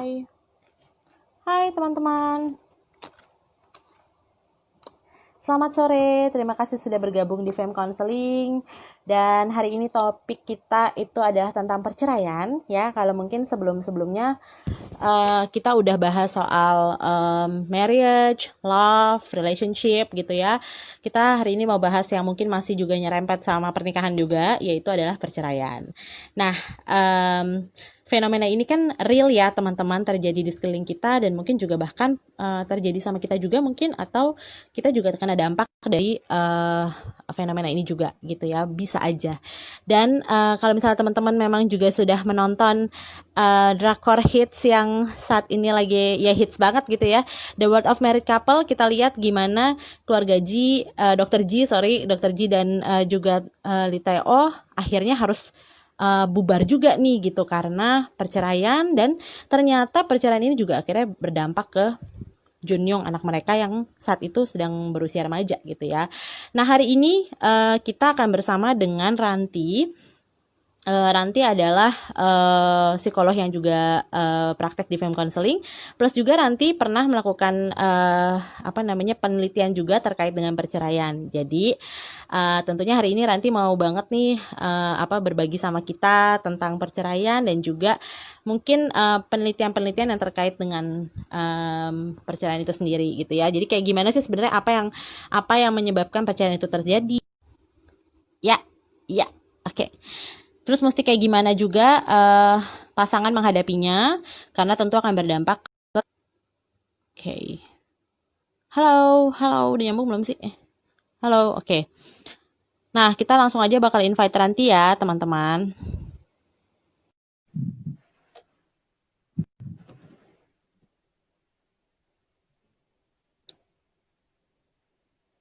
Hai. Hai teman-teman. Selamat sore, terima kasih sudah bergabung di Fem Counseling. Dan hari ini topik kita itu adalah tentang perceraian ya. Kalau mungkin sebelum-sebelumnya kita udah bahas soal marriage, love, relationship gitu ya. Kita hari ini mau bahas yang mungkin masih juga nyerempet sama pernikahan juga, yaitu adalah perceraian. Nah, fenomena ini kan real ya teman-teman, terjadi di sekeliling kita dan mungkin juga bahkan terjadi sama kita juga mungkin, atau kita juga terkena dampak dari fenomena ini juga gitu ya, bisa aja. Dan kalau misalnya teman-teman memang juga sudah menonton drakor hits yang saat ini lagi ya hits banget gitu ya, The World of Married Couple, kita lihat gimana keluarga Dr. G dan juga Lee Tae-oh akhirnya harus bubar juga nih gitu karena perceraian, dan ternyata perceraian ini juga akhirnya berdampak ke Junyoung, anak mereka yang saat itu sedang berusia remaja gitu ya. Nah, hari ini kita akan bersama dengan Ranti. Ranti adalah psikolog yang juga praktek di Fem Counseling. Plus juga Ranti pernah melakukan penelitian juga terkait dengan perceraian. Jadi tentunya hari ini Ranti mau banget nih berbagi sama kita tentang perceraian dan juga mungkin penelitian-penelitian yang terkait dengan perceraian itu sendiri gitu ya. Jadi kayak gimana sih sebenarnya apa yang menyebabkan perceraian itu terjadi? Ya, oke. Terus mesti kayak gimana juga pasangan menghadapinya, karena tentu akan berdampak ke... Oke. Halo, udah nyambung belum sih? Halo, oke. Nah, kita langsung aja bakal invite Ranti ya, teman-teman.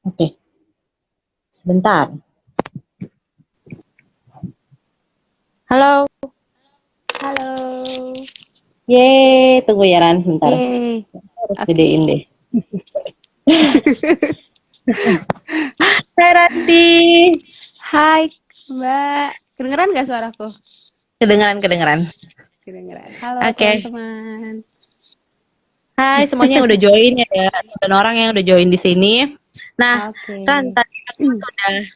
Oke. Sebentar. Halo. Yeay, tunggu ya Ran, bentar. Harus gedein deh. Hai Ranti. Hai Mbak, kedengeran gak suaraku? Kedengeran. Halo teman-teman. Hai semuanya yang udah join ya, 9 orang yang udah join di sini. Nah, Ran, tadi aku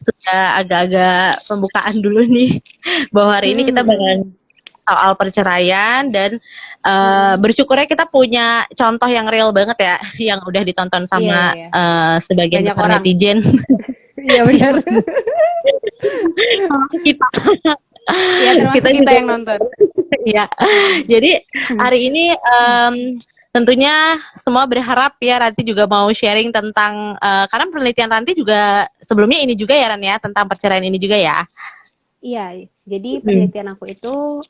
sudah agak-agak pembukaan dulu nih bahwa hari ini kita bakalan soal perceraian dan bersyukurnya kita punya contoh yang real banget ya, yang udah ditonton sama sebagian banyak besar orang. netizen. Iya benar. Termasuk kita. Iya, termasuk kita yang nonton. Iya. Jadi hari ini tentunya semua berharap ya Ranti juga mau sharing tentang karena penelitian Ranti juga sebelumnya ini juga ya Ran ya, tentang perceraian ini juga ya. Iya, jadi penelitian aku itu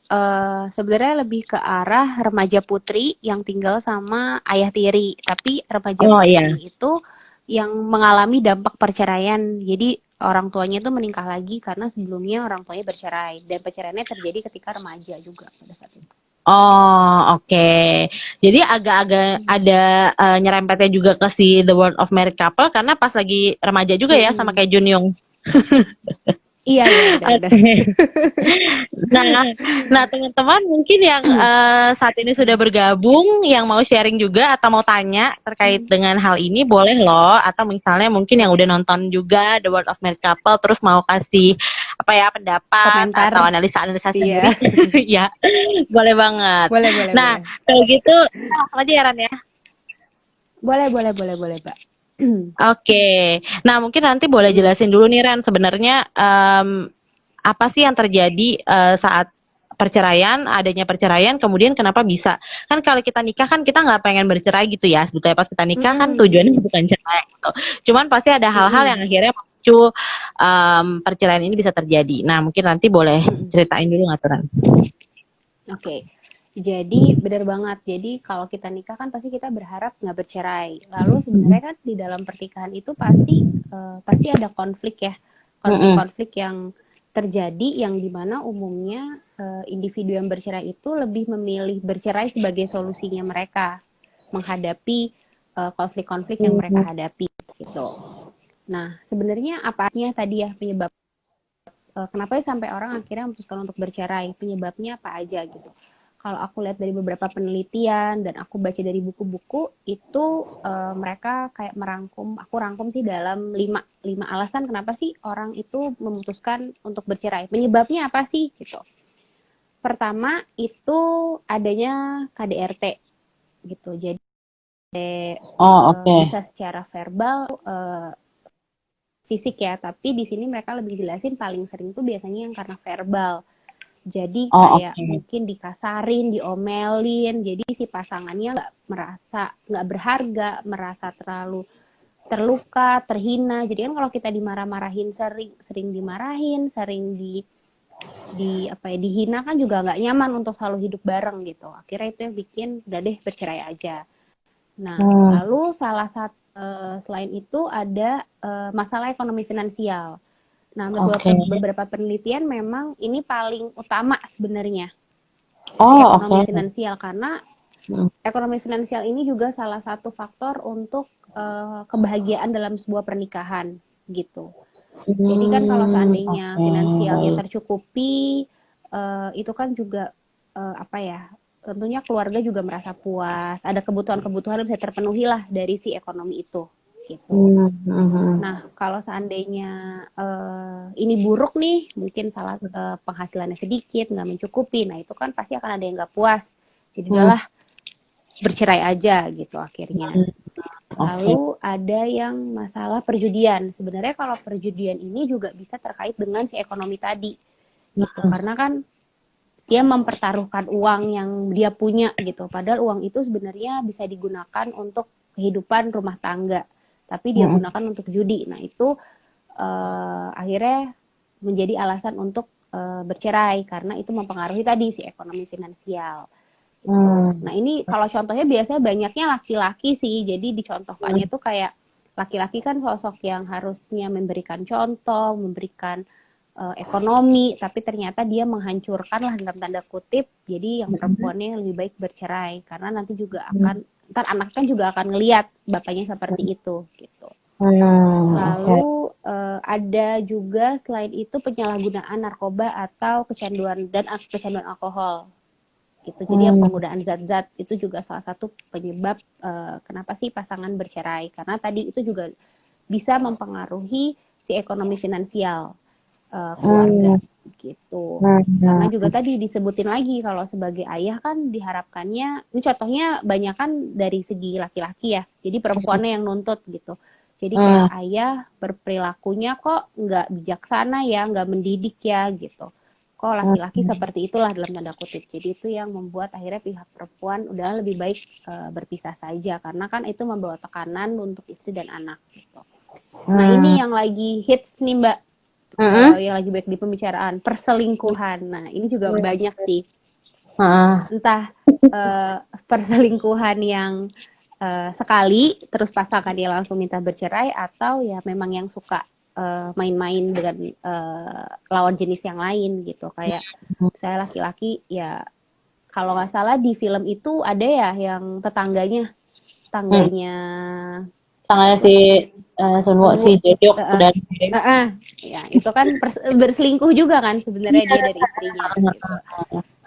sebenarnya lebih ke arah remaja putri yang tinggal sama ayah tiri, tapi remaja putri itu yang mengalami dampak perceraian. Jadi orang tuanya itu menikah lagi karena sebelumnya orang tuanya bercerai, dan perceraiannya terjadi ketika remaja juga pada saat itu. Oh, oke. Jadi agak-agak ada nyerempetnya juga ke si The World of Married Couple karena pas lagi remaja juga ya, sama kayak Junyoung. Iya benar. Nah teman-teman mungkin yang saat ini sudah bergabung, yang mau sharing juga atau mau tanya terkait dengan hal ini boleh loh, atau misalnya mungkin yang udah nonton juga The World of Married Couple terus mau kasih pendapat, komentar, atau analisa sendiri. Ya, boleh banget. Boleh. Kalau gitu langsung aja ya Ran ya. Boleh, Pak. Oke. Nah, mungkin nanti boleh jelasin dulu nih Ran, sebenarnya apa sih yang terjadi saat adanya perceraian, kemudian kenapa bisa, kan kalau kita nikah kan kita nggak pengen bercerai gitu ya sebetulnya, pas kita nikah kan tujuannya bukan cerai gitu, cuman pasti ada hal-hal yang akhirnya memicu perceraian ini bisa terjadi. Nah, mungkin nanti boleh ceritain dulu ngaturan. Oke. Jadi benar banget. Jadi kalau kita nikah kan pasti kita berharap nggak bercerai. Lalu sebenarnya kan di dalam pernikahan itu pasti ada konflik ya, konflik yang terjadi, yang dimana umumnya individu yang bercerai itu lebih memilih bercerai sebagai solusinya mereka menghadapi konflik-konflik yang mereka hadapi gitu. Nah, sebenarnya apanya tadi ya penyebab kenapa sampai orang akhirnya memutuskan untuk bercerai, penyebabnya apa aja gitu. kalau aku lihat dari beberapa penelitian dan aku baca dari buku-buku itu mereka kayak aku rangkum sih dalam lima alasan kenapa sih orang itu memutuskan untuk bercerai. Penyebabnya apa sih gitu. Pertama itu adanya KDRT gitu. Jadi Oh, oke. bisa secara verbal fisik ya, tapi di sini mereka lebih jelasin paling sering tuh biasanya yang karena verbal. Jadi Oh, kayak oke. mungkin dikasarin, diomelin, jadi si pasangannya nggak berharga, merasa terlalu terluka, terhina. Jadi kan kalau kita dimarah-marahin sering dimarahin, sering dihina kan juga nggak nyaman untuk selalu hidup bareng gitu. Akhirnya itu yang bikin udah deh bercerai aja. Nah, Hmm, lalu salah satu selain itu ada masalah ekonomi finansial. Nah, oke. beberapa penelitian memang ini paling utama sebenarnya si Oh, ekonomi oke. finansial karena Hmm. ekonomi finansial ini juga salah satu faktor untuk kebahagiaan dalam sebuah pernikahan gitu. Jadi kan kalau seandainya Oke, finansialnya baik. tercukupi, itu kan juga apa ya? Tentunya keluarga juga merasa puas, ada kebutuhan-kebutuhan yang bisa terpenuhi lah dari si ekonomi itu, gitu. Hmm, hmm, hmm. Nah, kalau seandainya ini buruk nih, mungkin penghasilannya sedikit, nggak mencukupi, nah itu kan pasti akan ada yang nggak puas. Jadi Hmm, udahlah bercerai aja gitu akhirnya. hmm. Oke. Lalu ada yang masalah perjudian. Sebenarnya kalau perjudian ini juga bisa terkait dengan si ekonomi tadi gitu. Hmm, Karena kan dia mempertaruhkan uang yang dia punya gitu. Padahal uang itu sebenarnya bisa digunakan untuk kehidupan rumah tangga. Tapi dia hmm, gunakan untuk judi. Nah itu akhirnya menjadi alasan untuk bercerai karena itu mempengaruhi tadi si ekonomi finansial gitu. hmm, Nah ini kalau contohnya biasanya banyaknya laki-laki sih, jadi dicontohkannya hmm, tuh kayak laki-laki kan sosok yang harusnya memberikan contoh, memberikan ekonomi, tapi ternyata dia menghancurkan lah dalam tanda kutip. Jadi yang perempuannya lebih baik bercerai karena nanti juga hmm, akan ntar anaknya juga akan ngelihat bapaknya seperti itu gitu. oke. Lalu ada juga selain itu penyalahgunaan narkoba atau kecanduan alkohol gitu. Jadi yang Hmm, penggunaan zat-zat itu juga salah satu penyebab kenapa sih pasangan bercerai karena tadi itu juga bisa mempengaruhi si ekonomi finansial keluarga hmm, gitu. hmm, Karena hmm, juga tadi disebutin lagi kalau sebagai ayah kan diharapkannya ini contohnya banyak kan dari segi laki-laki ya. Jadi perempuannya yang nuntut gitu. Jadi kayak hmm, ayah berperilakunya kok nggak bijaksana ya, nggak mendidik ya gitu. Kok laki-laki hmm, seperti itulah dalam tanda kutip. Jadi itu yang membuat akhirnya pihak perempuan udah lebih baik berpisah saja karena kan itu membawa tekanan untuk istri dan anak gitu. Nah hmm, ini yang lagi hits nih Mbak, hmm, yang lagi baik di pembicaraan, perselingkuhan. Nah ini juga hmm, banyak sih. hmm, Entah perselingkuhan yang sekali terus pasangannya langsung minta bercerai atau ya memang yang suka main-main dengan lawan jenis yang lain gitu. Kayak saya laki-laki ya kalau nggak salah di film itu ada ya yang hmm. tetangganya Tangannya si siapa namanya Sunwo, si Sunwoo. Jojok dan Ya itu kan berselingkuh juga kan sebenarnya dia dari istrinya gitu.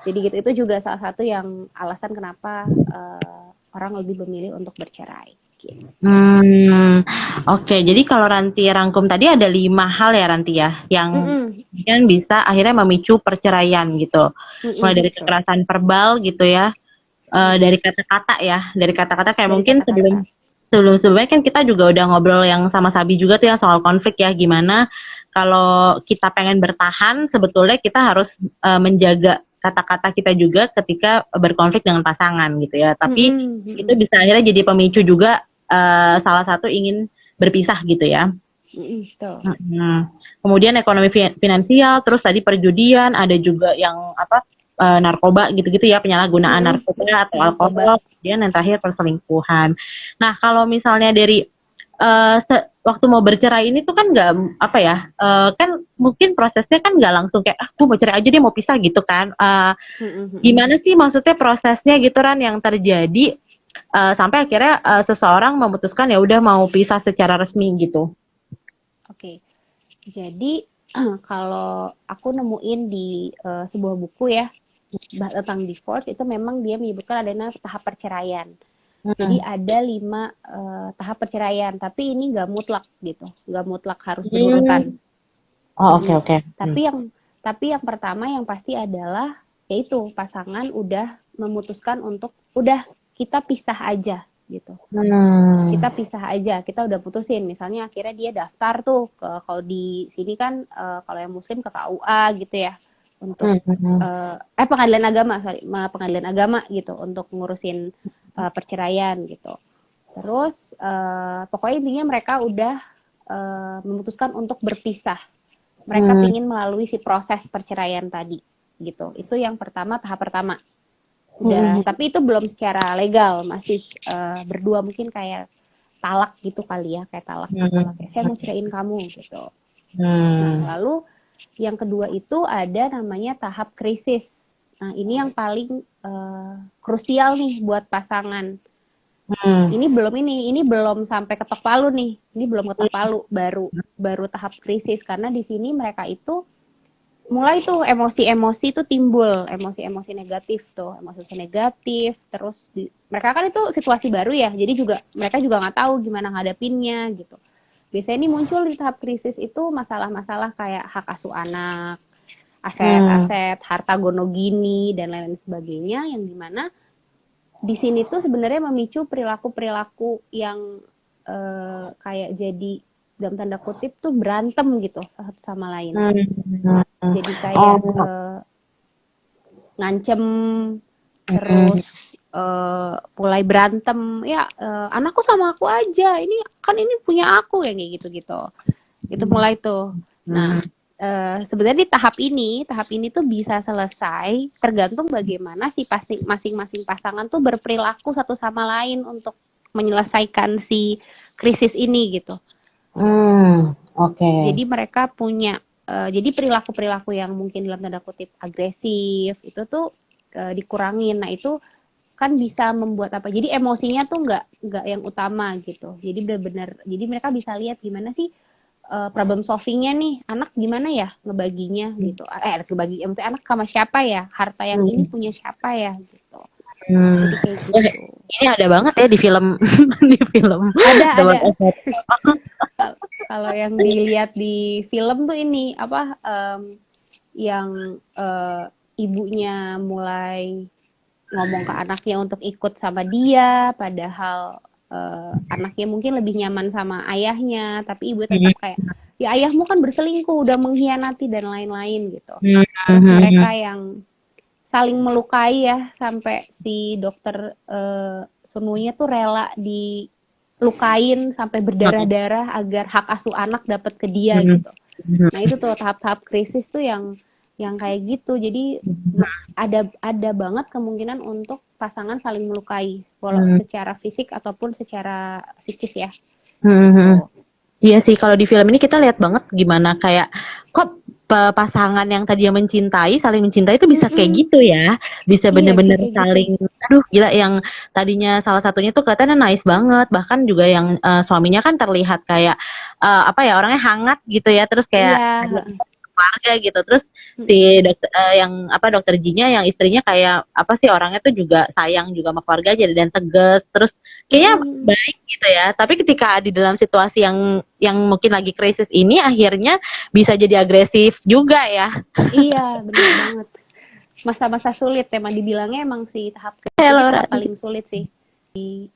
Jadi gitu itu juga salah satu yang alasan kenapa orang lebih memilih untuk bercerai. Gitu. Hmm, oke. Jadi kalau Ranti rangkum tadi ada 5 hal ya Ranti ya, yang Mm-mm, kemudian bisa akhirnya memicu perceraian gitu. Mulai mm-mm, dari betul. kekerasan verbal gitu ya, Mm-mm. dari kata-kata ya, dari kata-kata kayak Dari mungkin kata-kata. sebelumnya kan kita juga udah ngobrol yang sama Sabi juga tuh yang soal konflik ya, gimana kalau kita pengen bertahan sebetulnya kita harus menjaga kata-kata kita juga ketika berkonflik dengan pasangan gitu ya. Tapi Mm-mm, itu mm-mm, bisa akhirnya jadi pemicu juga salah satu ingin berpisah gitu ya. mm-mm, betul. Hmm. Kemudian ekonomi finansial, terus tadi perjudian, ada juga yang apa narkoba gitu-gitu ya, penyalahgunaan Mm-mm, narkoba atau narkoba. alkohol, kemudian yang terakhir perselingkuhan. Nah, kalau misalnya dari waktu mau bercerai ini tuh kan nggak apa ya, kan mungkin prosesnya kan nggak langsung kayak aku mau cerai aja dia mau pisah gitu kan. Mm-mm, mm-mm. Gimana sih maksudnya prosesnya gitu Ran yang terjadi sampai akhirnya seseorang memutuskan ya udah mau pisah secara resmi gitu. Oke, jadi kalau aku nemuin di sebuah buku ya, tentang divorce itu memang dia menyebutkan adanya tahap perceraian. Jadi Hmm. ada 5 tahap perceraian, tapi ini nggak mutlak gitu, nggak mutlak harus Hmm. berurutan. Oh, oke, Mm-mm. oke. Hmm. Tapi yang pertama yang pasti adalah yaitu pasangan udah memutuskan untuk udah kita pisah aja gitu. Hmm. Kita pisah aja, kita udah putusin. Misalnya akhirnya dia daftar tuh ke kalau di sini kan kalau yang muslim ke KUA gitu ya untuk Hmm. pengadilan agama, sorry, pengadilan agama gitu untuk ngurusin perceraian gitu. Terus pokoknya intinya mereka udah memutuskan untuk berpisah. Mereka Hmm. pingin melalui si proses perceraian tadi gitu. Itu yang pertama, tahap pertama. Udah, Hmm. tapi itu belum secara legal, masih berdua mungkin kayak talak gitu kali ya, kayak talak gitu lah. Kayak saya mau ceraiin kamu gitu. Nah, Hmm. lalu yang kedua itu ada namanya tahap krisis. Nah, ini yang paling krusial nih buat pasangan. Hmm. Ini belum sampai ketok palu nih. Ini belum ketok palu, baru baru tahap krisis karena di sini mereka itu mulai tuh emosi-emosi tuh timbul, emosi-emosi negatif tuh, emosi negatif, terus mereka kan itu situasi baru ya, jadi juga mereka juga nggak tahu gimana ngadepinnya gitu. Biasanya ini muncul di tahap krisis itu masalah-masalah kayak hak asuh anak, Hmm. aset-aset, harta gono gini dan lain-lain sebagainya yang dimana di sini tuh sebenarnya memicu perilaku-perilaku yang kayak jadi dalam tanda kutip tuh berantem gitu satu sama lain. Hmm. Jadi kayak Oh. ngancem Hmm. terus mulai berantem ya anakku sama aku aja ini kan ini punya aku ya kayak gitu-gitu itu mulai tuh. Nah, Hmm. sebenarnya di tahap ini tuh bisa selesai tergantung bagaimana si masing-masing pasangan tuh berperilaku satu sama lain untuk menyelesaikan si krisis ini gitu. Hmm. Oke. Jadi mereka punya jadi perilaku-perilaku yang mungkin dalam tanda kutip agresif itu tuh dikurangin. Nah, itu kan bisa membuat apa? Jadi emosinya tuh nggak yang utama gitu. Jadi benar-benar jadi mereka bisa lihat gimana sih problem solvingnya nih anak gimana ya ngebaginya gitu ngebagi maksudnya anak sama siapa ya harta yang ini Hmm. punya siapa ya gitu Hmm. jadi kayak Eh, gitu ini ada banget ya di film di film teman ada SMP. kalau yang dilihat di film tuh ini apa yang ibunya mulai ngomong ke anaknya untuk ikut sama dia padahal anaknya mungkin lebih nyaman sama ayahnya tapi ibu tetap kayak ya ayahmu kan berselingkuh udah mengkhianati dan lain-lain gitu terus mereka yang saling melukai ya sampai si dokter Sununya tuh rela dilukain sampai berdarah-darah agar hak asuh anak dapat ke dia gitu. Nah itu tuh tahap-tahap krisis tuh yang kayak gitu. Jadi ada banget kemungkinan untuk pasangan saling melukai, walau secara fisik ataupun secara psikis ya. Gitu. Iya sih, kalau di film ini kita lihat banget gimana kayak kok pasangan yang tadinya mencintai, saling mencintai itu bisa kayak Mm-mm. gitu ya. Bisa Iya bisa bener-bener kayak gitu. saling, aduh gila yang tadinya salah satunya tuh kelihatannya nice banget. Bahkan juga yang suaminya kan terlihat kayak apa ya orangnya hangat gitu ya. Terus kayak Iya. ada keluarga gitu. Terus si Mm-mm. dokter yang apa dokter Jinya yang istrinya kayak apa sih orangnya tuh juga sayang juga sama keluarga jadi dan tegas. Terus kayaknya Mm-mm. baik gitu ya. Tapi ketika di dalam situasi yang mungkin lagi krisis ini akhirnya bisa jadi agresif juga ya. Iya bener banget. Masa-masa sulit emang dibilangnya emang si tahap krisis ini Halo tahap Rani. paling sulit sih.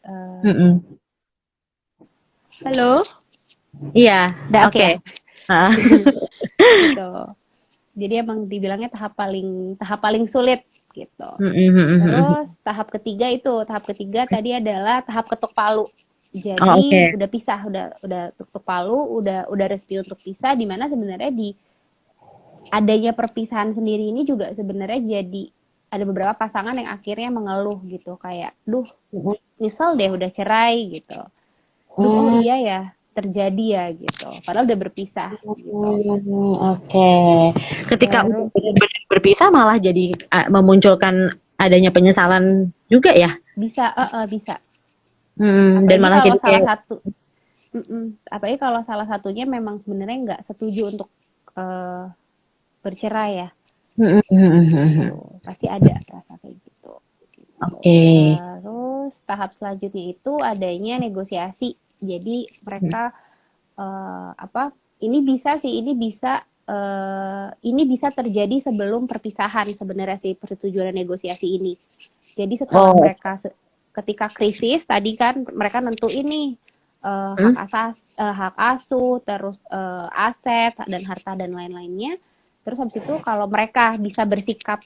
Uh, Mm-mm. Halo, Iya, udah oke oke. ya. Ah. Gitu. Jadi emang dibilangnya tahap paling sulit gitu. Mm-mm, mm-mm, Terus mm-mm. tahap ketiga tadi adalah tahap ketuk palu. Oh, Jadi oke. udah pisah, udah ketuk palu, udah resmi untuk pisah di mana sebenarnya di adanya perpisahan sendiri ini juga sebenarnya jadi ada beberapa pasangan yang akhirnya mengeluh gitu kayak, duh nyesel deh udah cerai gitu. Duh oh Hmm, iya ya terjadi ya gitu. Padahal udah berpisah gitu. oke. Ketika udah Baru benar-benar berpisah malah jadi memunculkan adanya penyesalan juga ya. bisa, bisa. Dan Apalagi malah kalau jadi salah kayak satu, apalagi kalau salah satunya memang sebenarnya nggak setuju untuk bercerai ya mm, mm, mm, mm, mm. gitu. pasti ada rasa kayak gitu. Oke. Terus tahap selanjutnya itu adanya negosiasi. Jadi mereka apa? Ini bisa terjadi sebelum perpisahan sebenarnya sih persetujuan negosiasi ini. Jadi setelah Oh. mereka ketika krisis tadi kan mereka nentuin nih Hmm? hak asuh, terus aset dan harta dan lain-lainnya. Terus habis itu kalau mereka bisa bersikap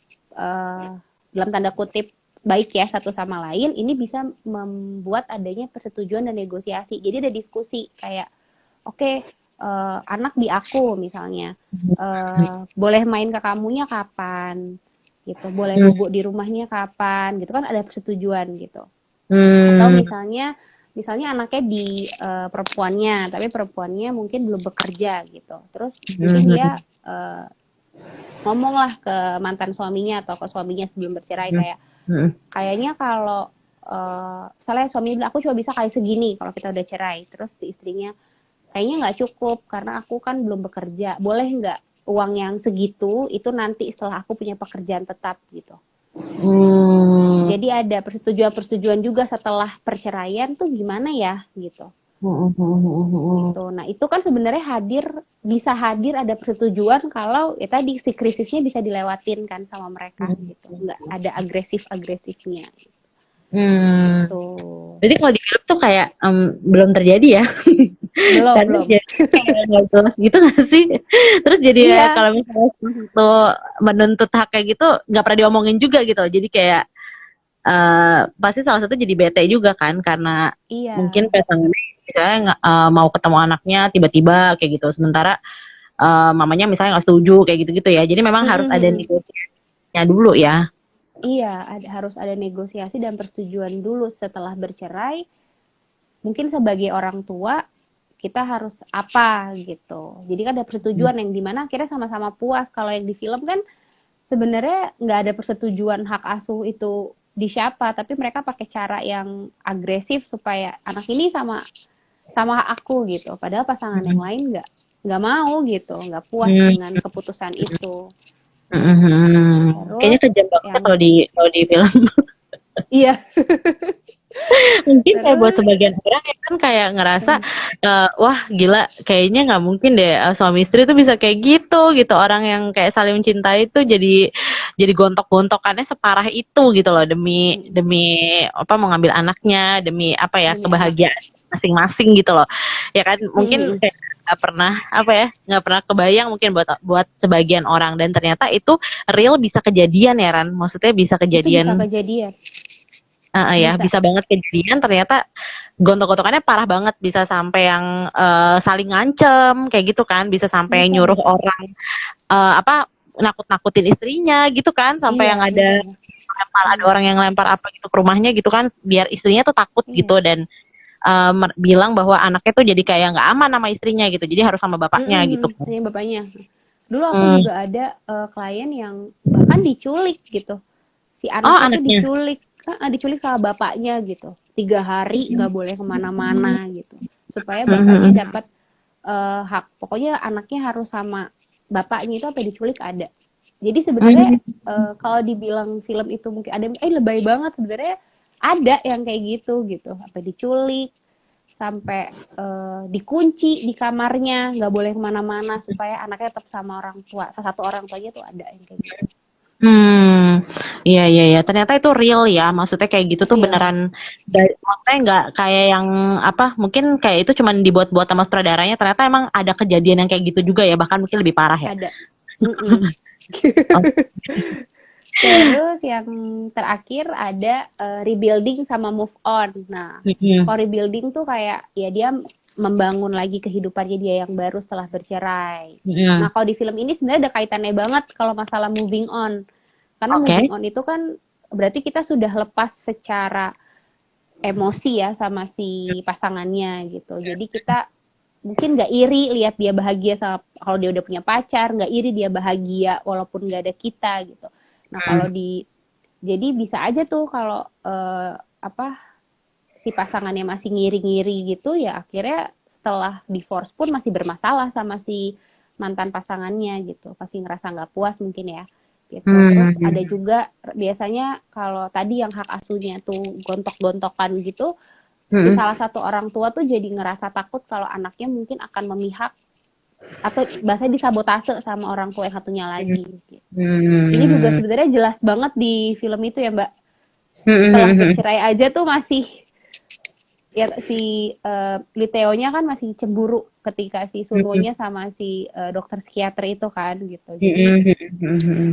dalam tanda kutip baik ya satu sama lain, ini bisa membuat adanya persetujuan dan negosiasi. Jadi ada diskusi kayak, oke, anak di aku misalnya, boleh main ke kamunya kapan, gitu, boleh Hmm. bobo di rumahnya kapan, gitu kan ada persetujuan gitu. Atau Hmm. misalnya anaknya di perempuannya, tapi perempuannya mungkin belum bekerja gitu. Terus mungkin dia Hmm. ngomong lah ke mantan suaminya atau ke suaminya sebelum bercerai Hmm. kayak Hmm. kayaknya kalau misalnya suaminya bilang aku cuma bisa kali segini kalau kita udah cerai. Terus si istrinya kayaknya nggak cukup karena aku kan belum bekerja. Boleh nggak uang yang segitu itu nanti setelah aku punya pekerjaan tetap gitu. Hmm. Jadi ada persetujuan-persetujuan juga setelah perceraian tuh gimana ya gitu. Gitu. Nah, itu kan sebenarnya bisa hadir ada persetujuan kalau ya tadi si krisisnya bisa dilewatin kan sama mereka gitu. Nggak ada agresif-agresifnya Hmm. gitu. Jadi kalau di film tuh kayak belum terjadi ya. Karena Belum. jadi kayak nggak jelas gitu nggak sih? Terus jadi ya Iya, kalau misalnya itu menuntut hak kayak gitu nggak pernah diomongin juga gitu. Jadi kayak pasti salah satu jadi bete juga kan karena mungkin iya, pasangannya misalnya mau ketemu anaknya tiba-tiba kayak gitu. Sementara mamanya misalnya nggak setuju kayak gitu-gitu ya. Jadi memang harus ada negosiasinya dulu ya. iya, harus ada negosiasi dan persetujuan dulu setelah bercerai. Mungkin sebagai orang tua kita harus apa gitu. Jadi kan ada persetujuan yang dimana akhirnya sama-sama puas. Kalau yang di film kan sebenarnya nggak ada persetujuan hak asuh itu di siapa, tapi mereka pakai cara yang agresif supaya anak ini sama sama aku gitu. Padahal pasangan yang lain nggak mau gitu, nggak puas Hmm. dengan keputusan itu. Kayaknya Terus kejam banget ya yang kalau di film. iya, Mungkin kayak buat terus sebagian orang ya kan kayak ngerasa wah gila kayaknya nggak mungkin deh suami istri tuh bisa kayak gitu orang yang kayak saling mencintai itu jadi gontok-gontokannya separah itu gitu loh demi demi apa mau ngambil anaknya demi apa ya demi anak. kebahagiaan masing-masing gitu loh ya kan mungkin kayak nggak pernah apa ya nggak pernah kebayang mungkin buat buat sebagian orang dan ternyata itu real bisa kejadian ya Ran maksudnya bisa Itu bisa kejadian. kejadian, Ya, bisa. bisa banget kejadian ternyata gontok-gontokannya parah banget bisa sampai yang saling ngancem kayak gitu kan, bisa sampai Bisa, nyuruh bisa. orang apa nakut-nakutin istrinya gitu kan, sampai Iya, yang ada benar. ada orang yang lempar apa gitu ke rumahnya gitu kan, biar istrinya tuh takut Iya. gitu dan bilang bahwa anaknya tuh jadi kayak nggak aman sama istrinya gitu, jadi harus sama bapaknya gitu kan. Ini bapaknya. Dulu aku Hmm. juga ada klien yang bahkan diculik gitu. Si Oh anaknya tuh anaknya. diculik sama bapaknya gitu. 3 hari nggak boleh kemana-mana gitu. Supaya bapaknya Mhm. dapat hak. Pokoknya anaknya harus sama bapaknya itu apa diculik ada. Jadi sebenarnya Mhm. kalau dibilang film itu mungkin ada lebay banget sebenarnya ada yang kayak gitu apa diculik sampai dikunci di kamarnya nggak boleh kemana-mana supaya anaknya tetap sama orang tua salah satu orang tuanya tuh ada yang kayak gitu Iya iya iya. Ternyata itu real ya. Maksudnya kayak gitu tuh real beneran. Maksudnya nggak kayak yang apa? Mungkin kayak itu cuman dibuat-buat sama sutradaranya. Ternyata emang ada kejadian yang kayak gitu juga ya. Bahkan mungkin lebih parah ya. ada. Oh, Terus yang terakhir ada rebuilding sama move on. Nah, mm-mm. kalau rebuilding tuh kayak ya dia membangun lagi kehidupannya dia yang baru setelah bercerai. Nah, Mm-mm. kalau di film ini sebenarnya ada kaitannya banget kalau masalah moving on. Karena moving Oke. on itu kan berarti kita sudah lepas secara emosi ya sama si pasangannya gitu. Jadi kita mungkin nggak iri lihat dia bahagia sama kalau dia udah punya pacar, nggak iri dia bahagia walaupun nggak ada kita gitu. Nah kalau jadi bisa aja tuh kalau apa si pasangannya masih ngiri-ngiri gitu ya akhirnya setelah divorce pun masih bermasalah sama si mantan pasangannya gitu, pasti ngerasa nggak puas mungkin ya gitu. Terus ada Hmm. juga biasanya kalau tadi yang hak asuhnya tuh gontok-gontokan gitu, si Hmm. salah satu orang tua tuh jadi ngerasa takut kalau anaknya mungkin akan memihak atau bahasa disabotase sama orang tua yang satunya lagi. Gitu. Ini juga Hmm. sebenarnya jelas banget di film itu ya Mbak. Setelah Hmm. bercerai aja tuh masih ya si Liteonya kan masih cemburu ketika si Hmm. Sunwonya sama si dokter psikiater itu kan gitu. Jadi Hmm. Hmm.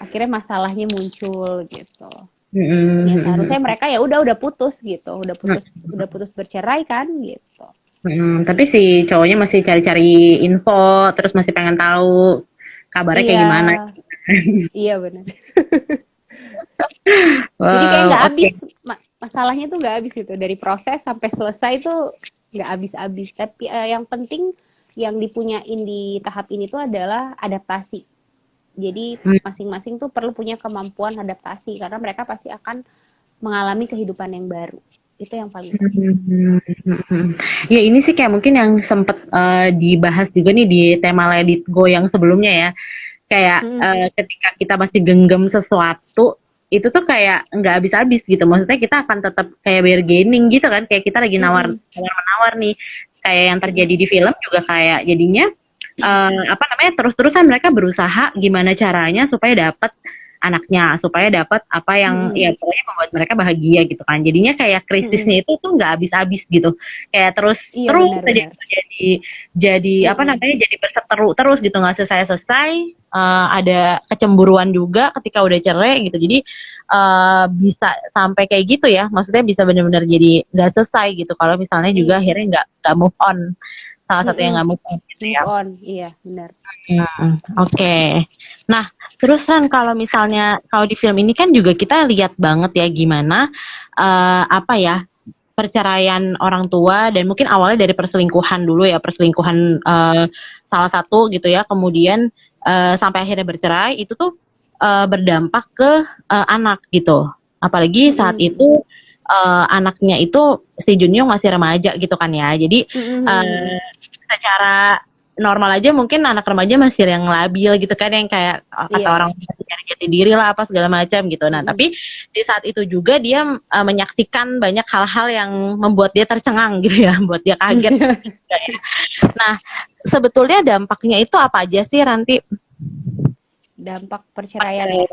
akhirnya masalahnya muncul gitu. Ya Hmm. seharusnya mereka ya udah putus gitu, udah putus bercerai kan gitu. Tapi si cowoknya masih cari-cari info, terus masih pengen tahu kabarnya kayak Iya, gimana. iya benar. Jadi kayak Wow, nggak oke. habis masalahnya tuh nggak habis gitu dari proses sampai selesai tuh nggak habis-habis. Tapi yang penting yang dipunyain di tahap ini tuh adalah adaptasi. Jadi masing-masing tuh perlu punya kemampuan adaptasi karena mereka pasti akan mengalami kehidupan yang baru. Itu yang paling penting. Hmm. Ya ini sih kayak mungkin yang sempet dibahas juga nih di tema Let It Go yang sebelumnya ya. Kayak Hmm, ketika kita masih genggam sesuatu itu tuh kayak nggak habis-habis gitu. Maksudnya kita akan tetap kayak bargaining gitu kan. Kayak kita lagi nawar hmm, nawar menawar nih. Kayak yang hmm, terjadi di film juga kayak jadinya apa namanya terus-terusan mereka berusaha gimana caranya supaya dapat anaknya, supaya dapat apa yang hmm, ya pokoknya membuat mereka bahagia gitu kan. Jadinya kayak hmm. krisisnya itu tuh nggak habis-habis gitu. Kayak terus Iya terus aja benar-benar. gitu. Jadi apa Hmm, namanya jadi berseteru terus gitu nggak selesai-selesai. Ada kecemburuan juga ketika udah cerai gitu. Jadi bisa sampai kayak gitu ya. Maksudnya bisa benar-benar jadi nggak selesai gitu. Kalau misalnya juga iya. akhirnya nggak move on. Salah satu yang Hmm, nggak move on gitu move ya. on. Iya benar. Oke. Nah, terus kan kalau misalnya kalau di film ini kan juga kita lihat banget ya gimana apa ya perceraian orang tua dan mungkin awalnya dari perselingkuhan dulu ya perselingkuhan salah satu gitu ya kemudian sampai akhirnya bercerai itu tuh berdampak ke anak gitu. Apalagi saat Hmm, hmm, itu anaknya itu si Junyoung masih remaja gitu kan ya. Jadi hmm, hmm. eh, secara normal aja mungkin anak remaja masih yang labil gitu kan yang kayak kata Iya. orang masih cari jati diri lah apa segala macam gitu. Nah, Hmm, tapi di saat itu juga dia menyaksikan banyak hal-hal yang membuat dia tercengang gitu ya, membuat dia kaget. hmm. Nah, sebetulnya dampaknya itu apa aja sih Ranti? Dampak perceraian ya.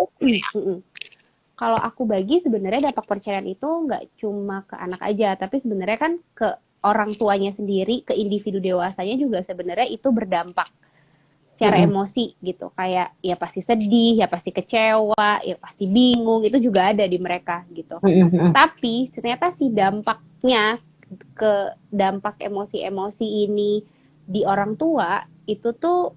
Hmm. Kalau aku bagi sebenarnya dampak perceraian itu nggak cuma ke anak aja, tapi sebenarnya kan ke orang tuanya sendiri, ke individu dewasanya juga sebenarnya itu berdampak secara Mm-mm. emosi gitu. Kayak ya pasti sedih, ya pasti kecewa, ya pasti bingung, itu juga ada di mereka gitu. Mm-mm. Tapi ternyata si dampaknya ke dampak emosi-emosi ini di orang tua itu tuh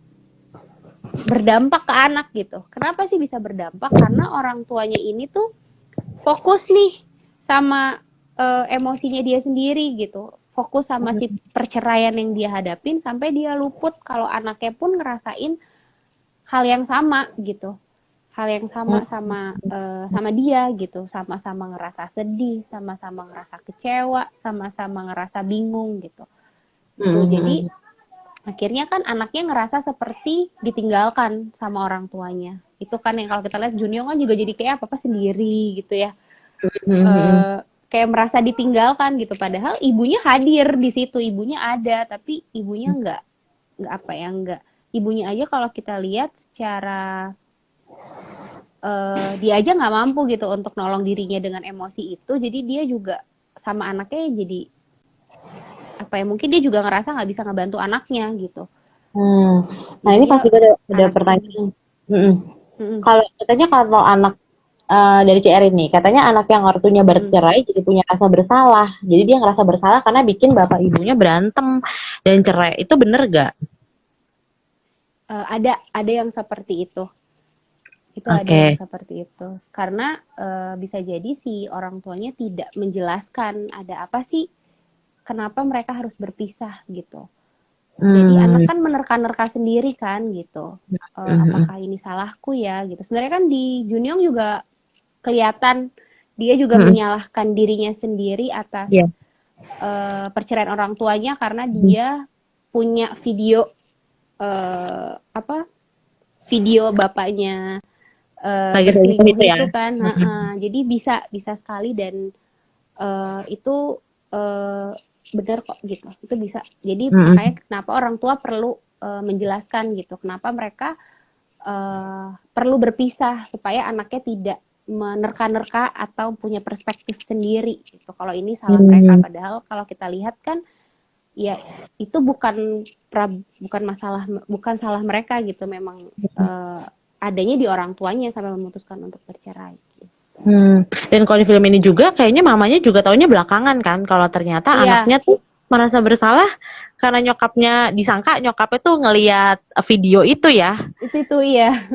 berdampak ke anak gitu. Kenapa sih bisa berdampak? Karena orang tuanya ini tuh fokus nih sama emosinya dia sendiri gitu. Fokus sama si perceraian yang dia hadapin sampai dia luput kalau anaknya pun ngerasain hal yang sama gitu. Hal yang sama sama sama dia gitu, sama-sama ngerasa sedih, sama-sama ngerasa kecewa, sama-sama ngerasa bingung gitu. Itu jadi Mm-mm. akhirnya kan anaknya ngerasa seperti ditinggalkan sama orang tuanya. Itu kan yang kalau kita lihat Junyo kan juga jadi kayak apa-apa sendiri gitu ya. Mm-mm. Kayak merasa ditinggalkan gitu padahal ibunya hadir di situ, ibunya ada tapi ibunya nggak apa ya nggak ibunya aja kalau kita lihat secara dia aja nggak mampu gitu untuk nolong dirinya dengan emosi itu jadi dia juga sama anaknya jadi apa ya mungkin dia juga ngerasa nggak bisa ngebantu anaknya gitu Hmm. Nah, jadi ini dia pasti ada anaknya pertanyaan. Mm-mm. mm, Kalau katanya kalau anak dari CR ini, katanya anak yang ortunya mm, bercerai jadi punya rasa bersalah. Jadi dia ngerasa bersalah karena bikin bapak ibunya berantem dan cerai. Itu bener gak? ada yang seperti itu ada yang Oke. seperti itu karena bisa jadi si orang tuanya tidak menjelaskan ada apa sih kenapa mereka harus berpisah gitu. Jadi anak Hmm. kan menerka-nerka sendiri kan gitu. Mhm. Apakah ini salahku ya gitu. Sebenarnya kan di Junyong juga kelihatan dia juga Mhm. menyalahkan dirinya sendiri atas Iya. perceraian orang tuanya karena dia punya video apa video bapaknya Lagi selingkuh berselingkuh itu ya. itu kan. Jadi bisa bisa sekali dan itu eh, benar kok gitu. Itu bisa. Jadi makanya Mm-mm. kenapa orang tua perlu menjelaskan gitu. Kenapa mereka perlu berpisah supaya anaknya tidak menerka-nerka atau punya perspektif sendiri gitu. Kalau ini salah mereka, Hmm. padahal kalau kita lihat kan ya itu bukan masalah, bukan salah mereka gitu. Memang adanya di orang tuanya sampai memutuskan untuk bercerai. Gitu. Dan kalau di film ini juga kayaknya mamanya juga taunya belakangan kan kalau ternyata Iya, anaknya tuh merasa bersalah karena nyokapnya disangka nyokapnya tuh ngeliat video itu ya. itu iya.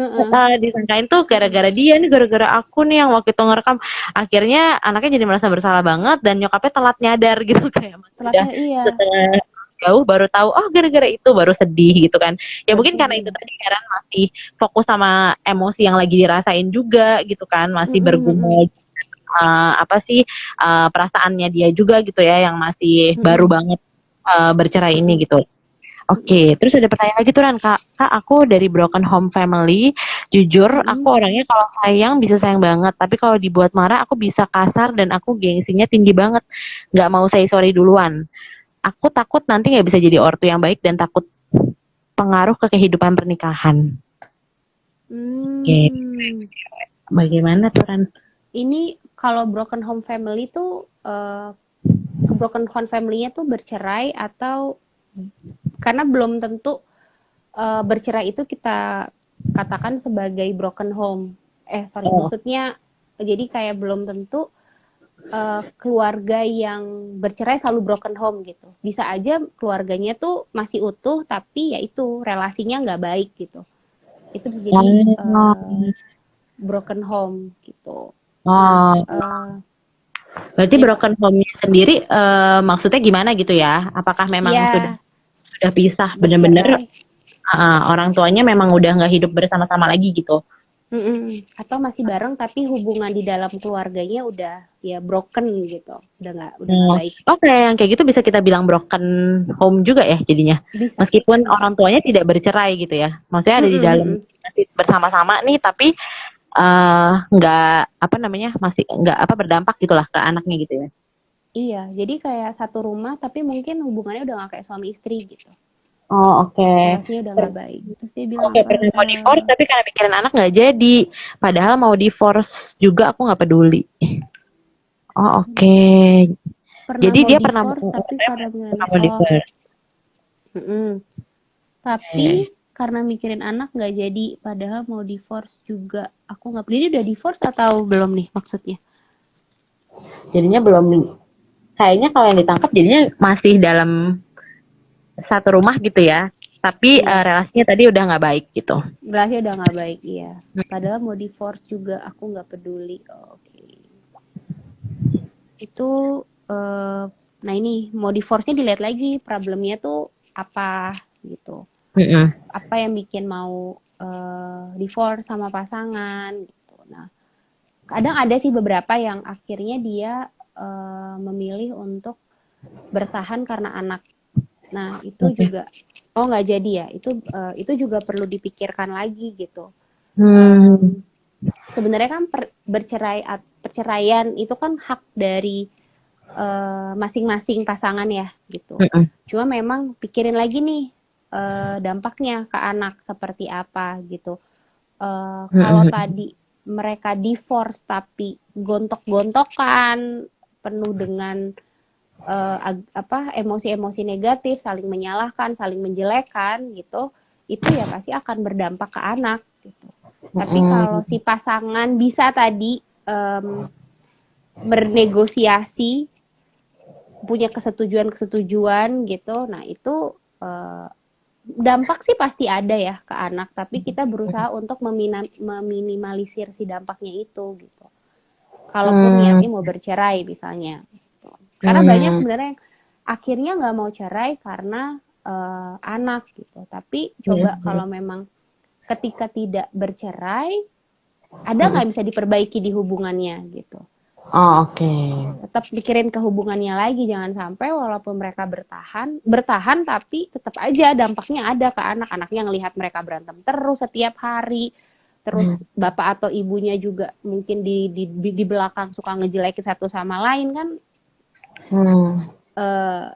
Disangkain tuh gara-gara dia nih, gara-gara aku nih yang waktu itu ngerekam. Akhirnya anaknya jadi merasa bersalah banget dan nyokapnya telat nyadar gitu kayak masih udah Selatnya iya, setelah jauh baru tahu oh gara-gara itu baru sedih gitu kan. Ya baru mungkin karena itu sedih. tadi Karen masih fokus sama emosi yang lagi dirasain juga gitu kan, masih Mm-mm, mm-mm, bergumul apa sih perasaannya dia juga gitu ya yang masih baru mm-mm, banget bercerai ini mm-mm, gitu. mm-mm, Oke, terus ada pertanyaan lagi tuh Ran, Kak. Kak, aku dari broken home family. Jujur, aku mm-mm. orangnya kalau sayang bisa sayang banget. Tapi kalau dibuat marah, aku bisa kasar dan aku gengsinya tinggi banget. Nggak mau say sorry duluan. Aku takut nanti nggak bisa jadi ortu yang baik dan takut pengaruh ke kehidupan pernikahan. Oke, Hmm. bagaimana tuh Ran? Ini kalau broken home family tuh ke broken home family-nya tuh bercerai atau karena belum tentu bercerai itu kita katakan sebagai broken home. Sorry, Oh, maksudnya jadi kayak belum tentu keluarga yang bercerai selalu broken home gitu. Bisa aja keluarganya tuh masih utuh tapi ya itu relasinya nggak baik gitu. Itu bisa jadi oh, broken home gitu. Nah, oh. Berarti ya broken home-nya sendiri maksudnya gimana gitu ya? Apakah memang sudah ya sudah pisah bener-bener bercerai. orang tuanya memang udah nggak hidup bersama-sama lagi gitu? Atau masih bareng tapi hubungan di dalam keluarganya udah ya broken gitu, udah nggak Oh, baik. oke, yang kayak gitu bisa kita bilang broken home juga ya jadinya. Bisa Meskipun bisa. orang tuanya tidak bercerai gitu ya. Maksudnya ada di dalam Mm-mm. masih bersama-sama nih, tapi nggak apa namanya masih nggak apa berdampak gitulah ke anaknya gitu ya. Iya, jadi kayak satu rumah tapi mungkin hubungannya udah nggak kayak suami istri gitu, Oh, oke. relasinya udah nggak baik. Terus dia bilang Oke, apa, pernah mau divorce tapi karena mikirin anak nggak jadi. Padahal mau divorce juga aku nggak peduli. Oh, oke. pernah Jadi mau dia pernah divorce tapi karena pernah mikirin mau oh, divorce. tapi Oke. karena mikirin anak nggak jadi, padahal mau divorce juga aku nggak peduli. Dia udah divorce atau belum nih maksudnya? Jadinya belum kayaknya kalau yang ditangkap jadinya masih dalam satu rumah gitu ya. Tapi Iya, relasinya tadi udah nggak baik gitu. relasi udah nggak baik, iya. Padahal mau divorce juga aku nggak peduli. Oh, oke. Itu nah ini mau divorce-nya dilihat lagi problemnya tuh apa gitu. Mm-mm. Apa yang bikin mau divorce sama pasangan gitu. Nah, kadang ada sih beberapa yang akhirnya dia memilih untuk bertahan karena anak. Nah, itu Oke. juga oh nggak jadi ya. Itu juga perlu dipikirkan lagi gitu. Hmm. Um, Sebenarnya kan perceraian itu kan hak dari masing-masing pasangan ya gitu. Mm-mm. Cuma memang pikirin lagi nih dampaknya ke anak seperti apa gitu. Kalau Mm-mm. tadi mereka divorce tapi gontok-gontokan penuh dengan emosi-emosi negatif, saling menyalahkan, saling menjelekkan gitu, itu ya pasti akan berdampak ke anak gitu. Tapi kalau Mm-mm. si pasangan bisa tadi bernegosiasi, punya kesetujuan-kesetujuan gitu, nah itu dampak sih pasti ada ya ke anak. Tapi kita berusaha untuk meminimalisir si dampaknya itu gitu. Kalaupun niatnya mau bercerai misalnya. Gitu. Karena banyak Mm-mm. sebenarnya yang akhirnya nggak mau cerai karena anak gitu. Tapi coba Mm-mm. kalau memang ketika tidak bercerai, ada nggak bisa diperbaiki di hubungannya gitu. Oh, oke. Tetap pikirin ke hubungannya lagi, jangan sampai walaupun mereka bertahan tapi tetap aja dampaknya ada ke anak. Anaknya ngelihat mereka berantem terus setiap hari, terus bapak atau ibunya juga mungkin di belakang suka ngejelekin satu sama lain kan, Hmm. eh,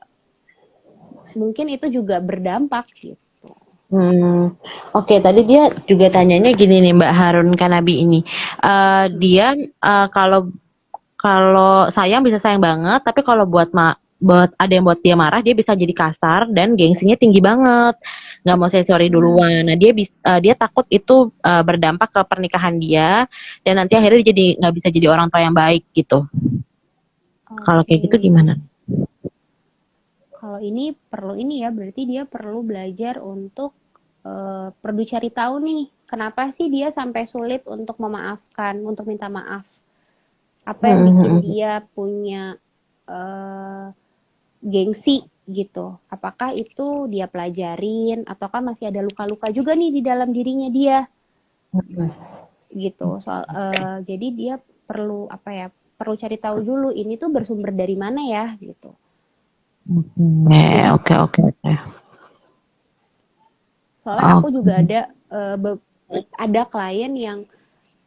mungkin itu juga berdampak gitu. Hmm. Oke, tadi dia juga tanyanya gini nih Mbak Harun Kanabi ini. Dia kalau kalau sayang bisa sayang banget, tapi kalau buat ada yang buat dia marah, dia bisa jadi kasar dan gengsinya tinggi banget. Nggak mau say sorry duluan. Nah, dia takut itu berdampak ke pernikahan dia dan nanti akhirnya dia jadi nggak bisa jadi orang tua yang baik gitu. Kalau kayak Oke. gitu gimana? Kalau ini perlu ini ya, berarti dia perlu belajar untuk perlu cari tahu nih, kenapa sih dia sampai sulit untuk memaafkan, untuk minta maaf. Apa yang bikin Hmm. dia punya eh, gengsi gitu. Apakah itu dia pelajarin ataukah masih ada luka-luka juga nih di dalam dirinya dia gitu. Jadi dia perlu apa ya? Perlu cari tahu dulu ini tuh bersumber dari mana ya gitu. Oke, oke, oke. Soalnya aku juga Oke. ada klien yang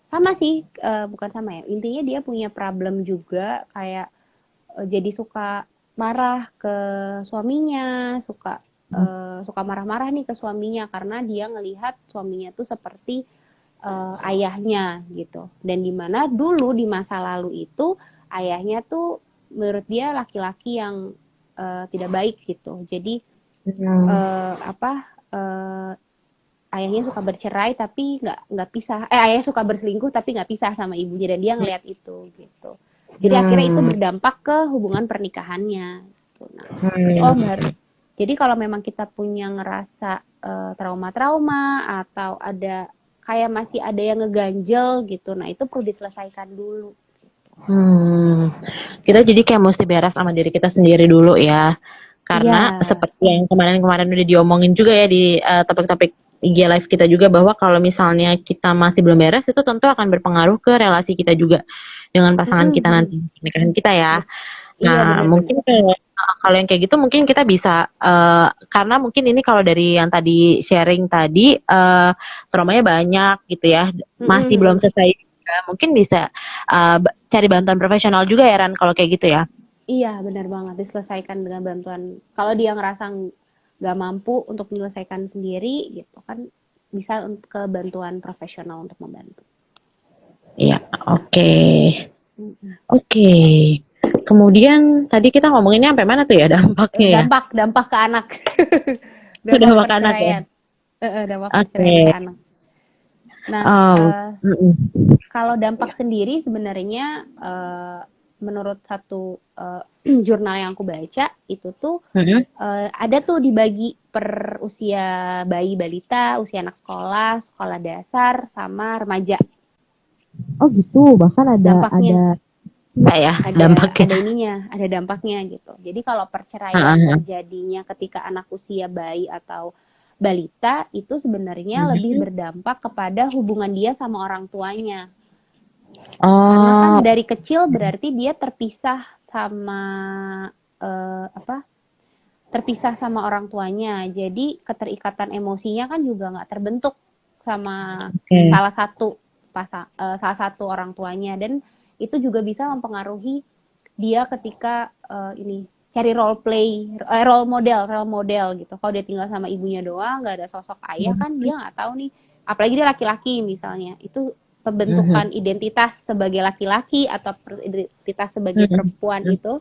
sama sih, bukan sama ya. Intinya dia punya problem juga kayak jadi suka marah ke suaminya, suka marah-marah nih ke suaminya karena dia ngelihat suaminya tuh seperti ayahnya gitu. Dan dimana dulu di masa lalu itu ayahnya tuh menurut dia laki-laki yang tidak baik gitu. Jadi Hmm. apa ayahnya suka bercerai tapi nggak pisah. Ayahnya suka berselingkuh tapi nggak pisah sama ibunya dan dia ngelihat itu gitu. Jadi akhirnya itu Hmm. berdampak ke hubungan pernikahannya. Gitu. Nah, oh Hmm. jadi kalau memang kita punya ngerasa trauma-trauma atau ada kayak masih ada yang ngeganjel gitu, nah itu perlu diselesaikan dulu. Hmm. Kita jadi kayak mesti beres sama diri kita sendiri dulu ya. Iya, Karena seperti yang kemarin-kemarin udah diomongin juga ya di topik-topik IG live kita juga bahwa kalau misalnya kita masih belum beres itu tentu akan berpengaruh ke relasi kita juga dengan pasangan kita nanti pernikahan kita ya. iya Nah, benar-benar. mungkin kalau yang kayak gitu mungkin kita bisa karena mungkin ini kalau dari yang tadi sharing tadi traumanya banyak gitu ya, masih belum selesai juga. Mungkin bisa cari bantuan profesional juga ya Ran kalau kayak gitu ya. Iya, benar banget. Diselesaikan dengan bantuan. Kalau dia ngerasa nggak mampu untuk menyelesaikan sendiri, gitu kan, bisa ke bantuan profesional untuk membantu. Iya, oke. Mm-mm. Oke. Kemudian tadi kita ngomonginnya sampai mana tuh ya dampaknya ya? Dampak, dampak ke anak, dampak Dampak anak ya. perceraian, dampak perceraian ke Oke. anak. Nah, Um, mm-mm. kalau dampak sendiri sebenarnya menurut satu jurnal yang aku baca itu tuh Mm-mm. ada tuh dibagi per usia bayi balita, usia anak sekolah, sekolah dasar, sama remaja. Oh gitu, bahkan ada Dampaknya enggak ya dampaknya. ada ininya, ada dampaknya gitu. Jadi kalau perceraian Heeh. terjadinya ketika anak usia bayi atau balita itu sebenarnya lebih Mhm. berdampak kepada hubungan dia sama orang tuanya. Karena kan Oh, dari kecil berarti dia terpisah sama apa? Terpisah sama orang tuanya. Jadi keterikatan emosinya kan juga nggak terbentuk sama oke. salah satu orang tuanya dan itu juga bisa mempengaruhi dia ketika ini cari role model gitu. Kalau dia tinggal sama ibunya doang, nggak ada sosok ayah kan dia nggak tahu nih. Apalagi dia laki-laki misalnya, itu Mhm. pembentukan identitas sebagai laki-laki atau identitas sebagai Mhm. perempuan itu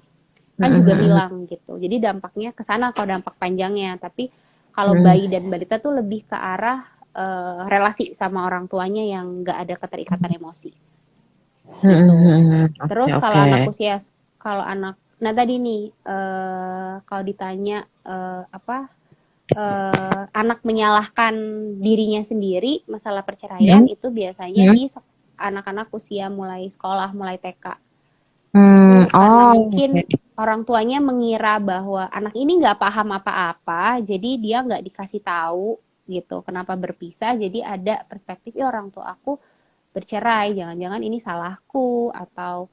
kan Mhm. juga Mhm. hilang gitu. Jadi dampaknya ke sana kalau dampak panjangnya. Tapi kalau Mhm. bayi dan balita tuh lebih ke arah relasi sama orang tuanya yang nggak ada keterikatan emosi gitu. Mhm. Oke, Terus oke. kalau anak, nah tadi nih kalau ditanya anak menyalahkan dirinya sendiri masalah perceraian Mhm. itu biasanya Mhm. di anak-anak usia mulai sekolah, mulai TK. Hmm. Itu karena Oh, mungkin oke. orang tuanya mengira bahwa anak ini nggak paham apa-apa, jadi dia nggak dikasih tahu gitu kenapa berpisah. Jadi ada perspektif, ya orang tua aku bercerai, jangan-jangan ini salahku atau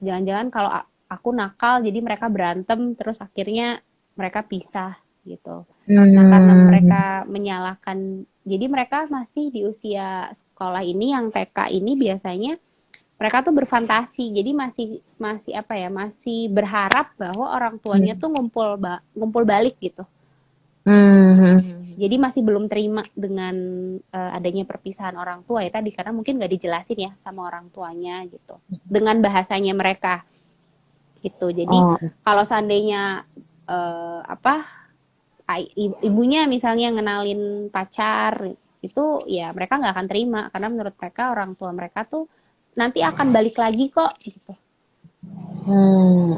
jangan-jangan kalau aku nakal jadi mereka berantem terus akhirnya mereka pisah gitu. Nah karena Hmm. mereka menyalahkan Jadi mereka masih di usia sekolah ini, yang TK ini biasanya mereka tuh berfantasi. Jadi masih masih apa ya? Masih berharap bahwa orang tuanya Hmm. tuh ngumpul balik gitu. Hmm. Jadi masih belum terima dengan adanya perpisahan orang tua ya tadi, karena mungkin nggak dijelasin ya sama orang tuanya gitu. Dengan bahasanya mereka gitu. Jadi Oh. kalau seandainya apa ibunya misalnya ngenalin pacar itu, ya mereka nggak akan terima karena menurut mereka orang tua mereka tuh nanti akan balik lagi kok gitu.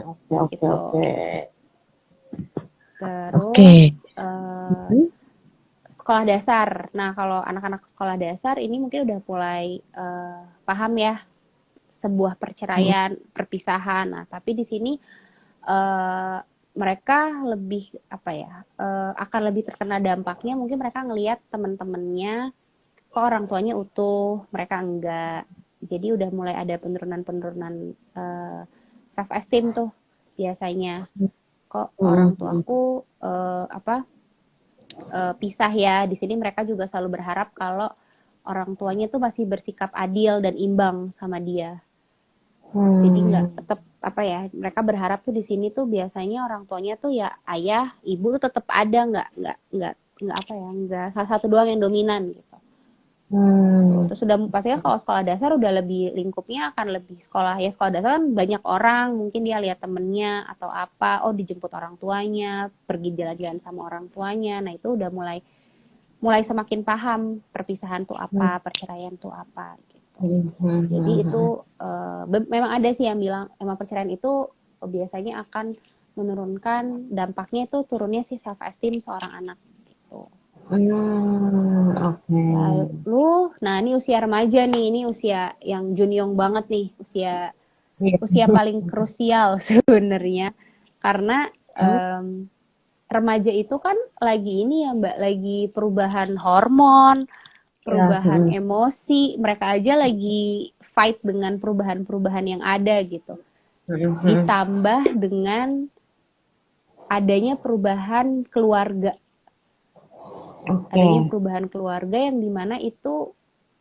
Oke, oke, Gitu. oke. Oke. Terus sekolah dasar. Nah, kalau anak-anak sekolah dasar ini mungkin udah mulai paham ya sebuah Hmm. perceraian, perpisahan. Nah, tapi di sini uh, mereka lebih apa ya, akan lebih terkena dampaknya. Mungkin mereka ngelihat teman-temannya kok orang tuanya utuh, mereka enggak. Jadi udah mulai ada penurunan-penurunan self esteem tuh biasanya. Kok orang Hmm. tuaku pisah ya. Di sini mereka juga selalu berharap kalau orang tuanya tuh masih bersikap adil dan imbang sama dia. Jadi nggak Hmm. tetap apa ya, mereka berharap tuh di sini tuh biasanya orang tuanya tuh ya ayah ibu tuh tetap ada, nggak apa ya, nggak salah satu doang yang dominan gitu. Tuh. Hmm. Terus sudah pastinya kalau sekolah dasar udah lebih lingkupnya akan lebih sekolah ya, sekolah dasar kan banyak orang, mungkin dia lihat temennya atau apa, oh dijemput orang tuanya, pergi jalan-jalan sama orang tuanya. Nah itu udah mulai mulai semakin paham perpisahan tuh apa, perceraian tuh apa gitu. Jadi itu memang ada sih yang bilang emang perceraian itu biasanya akan menurunkan, dampaknya itu turunnya sih self esteem seorang anak gitu. Oke. Lalu, nah ini usia remaja nih, ini usia yang juniong banget nih, usia Iya. usia paling krusial sebenarnya, karena remaja itu kan lagi ini ya Mbak, lagi perubahan hormon, Ya. perubahan emosi, mereka aja lagi fight dengan perubahan-perubahan yang ada gitu. Ditambah dengan adanya perubahan keluarga. Adanya Oke. perubahan keluarga yang dimana itu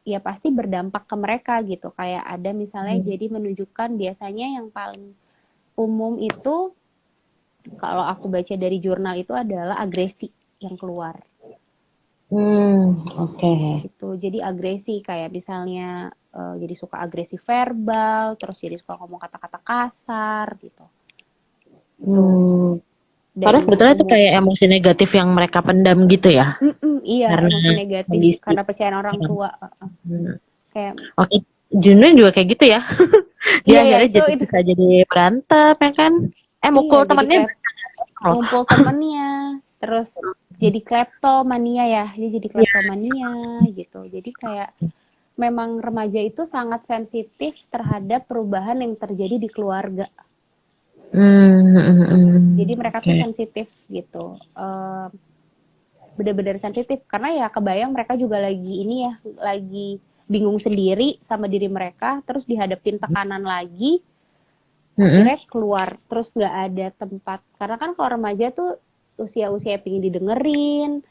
ya pasti berdampak ke mereka gitu. Kayak ada misalnya jadi menunjukkan biasanya yang paling umum itu kalau aku baca dari jurnal itu adalah agresi yang keluar. Oke. Gitu. Jadi agresi kayak misalnya jadi suka agresi verbal, terus jadi suka ngomong kata-kata kasar gitu. Itu. Hmm. Karena Dan sebetulnya itu kayak emosi negatif yang mereka pendam gitu ya, iya karena emosi negatif kondisi. karena percayaan orang tua. Hmm. Kayak Oke, Junun juga kayak gitu ya. Dia iya ya akhirnya jadi itu bisa jadi berantem ya kan? iya Mukul jadi temannya loh. ngumpul temennya, terus jadi kleptomania ya, dia jadi Iya. kleptomania gitu. Jadi kayak memang remaja itu sangat sensitif terhadap perubahan yang terjadi di keluarga. Jadi mereka tuh Oke. sensitif gitu. Benar-benar sensitif karena ya kebayang mereka juga lagi ini ya, lagi bingung sendiri sama diri mereka, terus dihadapin tekanan lagi, akhirnya keluar, terus nggak ada tempat. Karena kan kalau remaja tuh usia-usia pingin didengerin,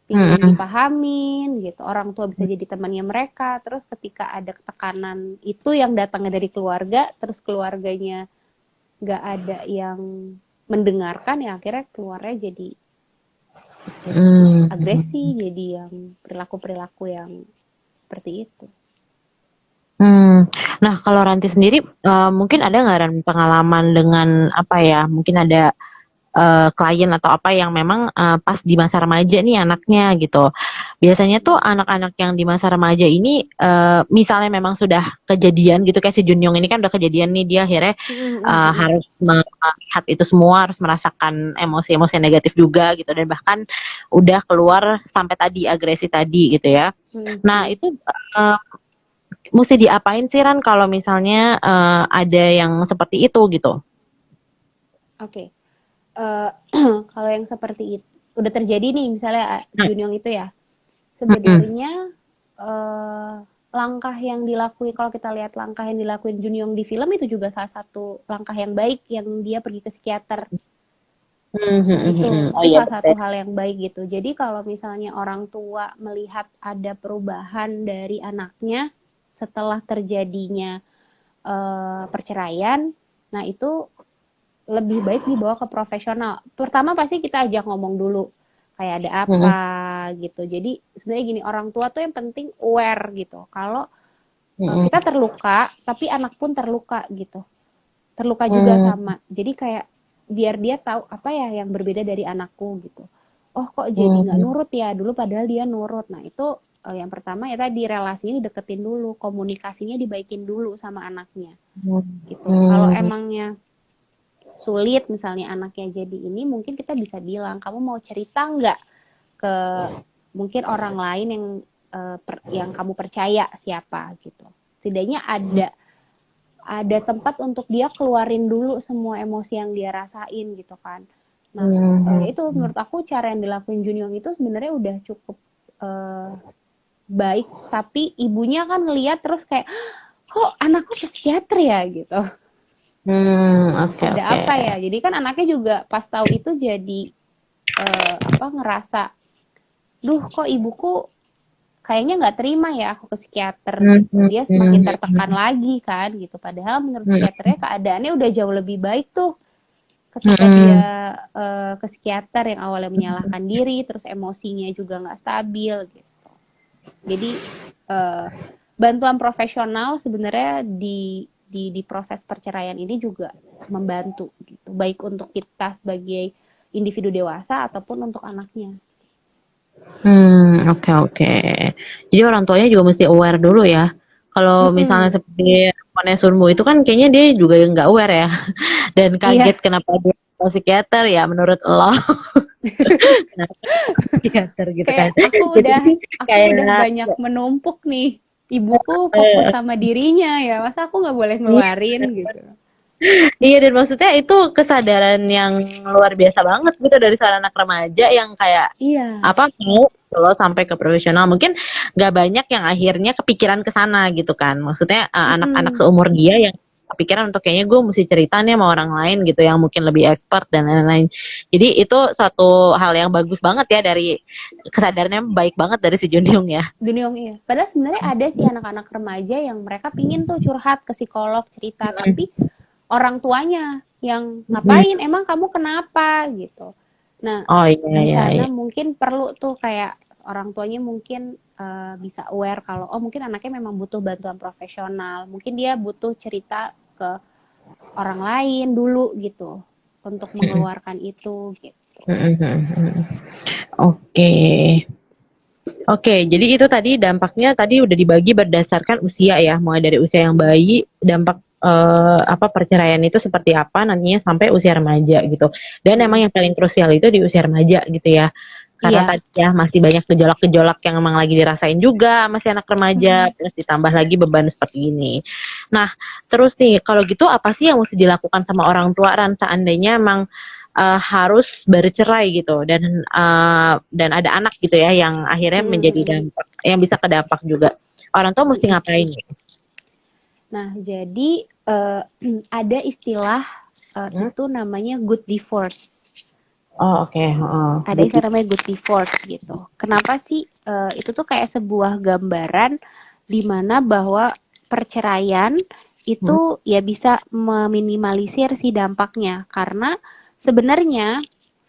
pingin dipahamin gitu. Orang tua bisa jadi temannya mereka, terus ketika ada tekanan itu yang datangnya dari keluarga, terus keluarganya nggak ada yang mendengarkan, ya akhirnya keluarnya jadi agresi, jadi yang perilaku-perilaku yang seperti itu. Nah, kalau Ranti sendiri mungkin ada nggak Ran, pengalaman dengan apa ya? Mungkin ada klien atau apa yang memang pas di masa remaja nih anaknya gitu. Biasanya tuh anak-anak yang di masa remaja ini misalnya memang sudah kejadian gitu kayak si Junyong ini kan udah kejadian nih, dia akhirnya harus melihat itu semua, harus merasakan emosi-emosi negatif juga gitu, dan bahkan udah keluar sampai tadi agresi tadi gitu ya. Nah, itu mesti diapain sih Ran kalau misalnya ada yang seperti itu gitu? Oke. Kalau yang seperti itu udah terjadi nih misalnya Junyong itu ya, sebenarnya langkah yang dilakuin, kalau kita lihat langkah yang dilakuin Junyong di film itu juga salah satu langkah yang baik, yang dia pergi ke psikiater. Itu Oh itu iya salah satu betul. hal yang baik gitu. Jadi kalau misalnya orang tua melihat ada perubahan dari anaknya setelah terjadinya perceraian, nah itu lebih baik dibawa ke profesional. Pertama pasti kita ajak ngomong dulu, kayak ada Mm-mm. apa gitu. Jadi sebenarnya gini, orang tua tuh yang penting aware gitu. Kalau kita Mm-mm. terluka, tapi anak pun terluka gitu. Terluka juga Mm. sama. Jadi kayak biar dia tahu apa ya yang berbeda dari anakku gitu. Oh kok jadi nggak Mm. nurut ya, dulu padahal dia nurut. Nah itu yang pertama ya tadi relasinya dideketin dulu, komunikasinya dibaikin dulu sama anaknya gitu. Kalau Mm. emangnya sulit misalnya anaknya jadi ini, mungkin kita bisa bilang kamu mau cerita nggak ke mungkin orang lain yang kamu percaya siapa gitu. Setidaknya ada tempat untuk dia keluarin dulu semua emosi yang dia rasain gitu kan. Nah, itu menurut aku cara yang dilakuin Junyong itu sebenarnya udah cukup eh, baik, tapi ibunya kan ngeliat terus kayak kok anakku psikiater ya gitu. Oke Ada oke. apa ya? Jadi kan anaknya juga pas tahu itu jadi apa ngerasa, duh kok ibuku kayaknya nggak terima ya aku ke psikiater gitu. Dia semakin tertekan lagi kan gitu. Padahal menurut psikiaternya keadaannya udah jauh lebih baik tuh ketika dia ke psikiater yang awalnya menyalahkan diri, terus emosinya juga nggak stabil gitu. Jadi eh, bantuan profesional sebenarnya di proses perceraian ini juga membantu gitu, baik untuk kita sebagai individu dewasa ataupun untuk anaknya. Oke oke. Jadi orang tuanya juga mesti aware dulu ya. Kalau misalnya Mm-mm. seperti Kone Sunmu itu kan kayaknya dia juga nggak aware ya. Dan kaget Iya, kenapa dia ke psikiater ya menurut lo. Kenapa psikiater gitu kan. kayak aku Jadi udah aku kayak udah banyak menumpuk nih. Ibuku fokus eh, sama dirinya ya, masa aku nggak boleh iya. ngeluarin gitu. Iya dan maksudnya itu kesadaran yang luar biasa banget gitu dari seorang anak remaja yang kayak Iya. apa mau gitu loh sampai ke profesional mungkin nggak banyak yang akhirnya kepikiran ke sana gitu kan maksudnya anak-anak Mm-mm. seumur dia yang kepikiran untuk kayaknya gue mesti cerita nih sama orang lain gitu yang mungkin lebih expert dan lain-lain jadi itu suatu hal yang bagus banget ya dari kesadarannya baik banget dari si Junhyung ya. Dunia iya. Padahal sebenarnya ada sih anak-anak remaja yang mereka pingin tuh curhat ke psikolog cerita, tapi orang tuanya yang Mm. ngapain? Emang kamu kenapa gitu. Nah, Oh iya di iya sana iya. mungkin perlu tuh kayak orang tuanya mungkin bisa aware kalau oh mungkin anaknya memang butuh bantuan profesional. Mungkin dia butuh cerita ke orang lain dulu gitu untuk mengeluarkan itu gitu. Oke. Oke, jadi itu tadi dampaknya tadi udah dibagi berdasarkan usia ya, mulai dari usia yang bayi, dampak apa perceraian itu seperti apa nantinya sampai usia remaja gitu. Dan emang Mm-mm. yang paling krusial itu di usia remaja gitu ya. Karena Iya. tadi ya masih banyak gejolak-gejolak yang emang lagi dirasain juga masih anak remaja, Mm-mm. terus ditambah lagi beban seperti ini. Nah, terus nih kalau gitu apa sih yang mesti dilakukan sama orang tua Ran seandainya emang harus bercerai gitu dan ada anak gitu ya yang akhirnya menjadi Mm-mm. dampak yang bisa kedampak juga orang tua mesti Mm-mm. ngapain gitu. Nah, jadi ada istilah Hmm? itu namanya good divorce. Oh oke. Ada Good. istilah namanya good divorce gitu. Kenapa sih itu tuh kayak sebuah gambaran di mana bahwa perceraian itu Hmm? ya bisa meminimalisir si dampaknya karena sebenarnya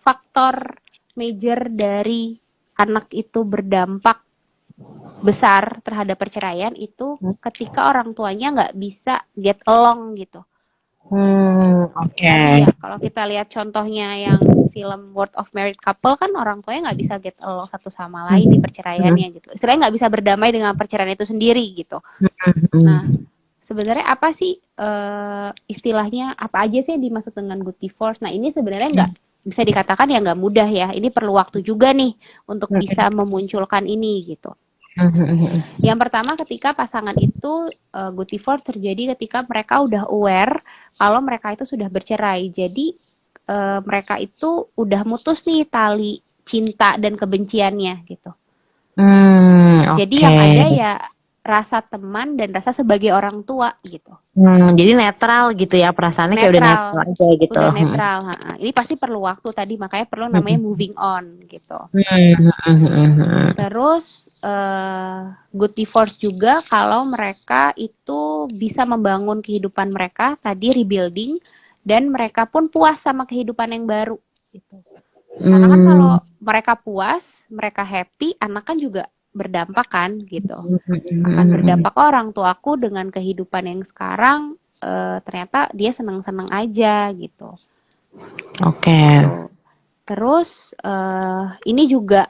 faktor major dari anak itu berdampak besar terhadap perceraian itu ketika orang tuanya nggak bisa get along gitu. Oke. Tadi ya kalau kita lihat contohnya yang film World of Married Couple kan orang tuanya nggak bisa get along satu sama lain di perceraiannya gitu. Istilahnya nggak bisa berdamai dengan perceraian itu sendiri gitu. Nah, sebenarnya apa sih istilahnya apa aja sih yang dimaksud dengan good divorce? Nah, ini sebenarnya nggak bisa dikatakan ya nggak mudah ya. Ini perlu waktu juga nih untuk bisa memunculkan ini gitu. Yang pertama ketika pasangan itu good divorce terjadi ketika mereka udah aware kalau mereka itu sudah bercerai. Jadi mereka itu udah mutus nih tali cinta dan kebenciannya gitu. Jadi Oke. yang ada ya rasa teman dan rasa sebagai orang tua gitu. Jadi netral gitu ya, perasaannya kayak udah Netral, netral aja gitu. udah netral. Ini pasti perlu waktu tadi, makanya perlu namanya moving on gitu. Terus good divorce juga kalau mereka itu bisa membangun kehidupan mereka tadi rebuilding dan mereka pun puas sama kehidupan yang baru gitu. Karena kan kalau mereka puas, mereka happy, anak kan juga berdampak kan gitu. Akan berdampak ke orang tuaku dengan kehidupan yang sekarang ternyata dia senang-senang aja gitu. Oke. Gitu. Terus ini juga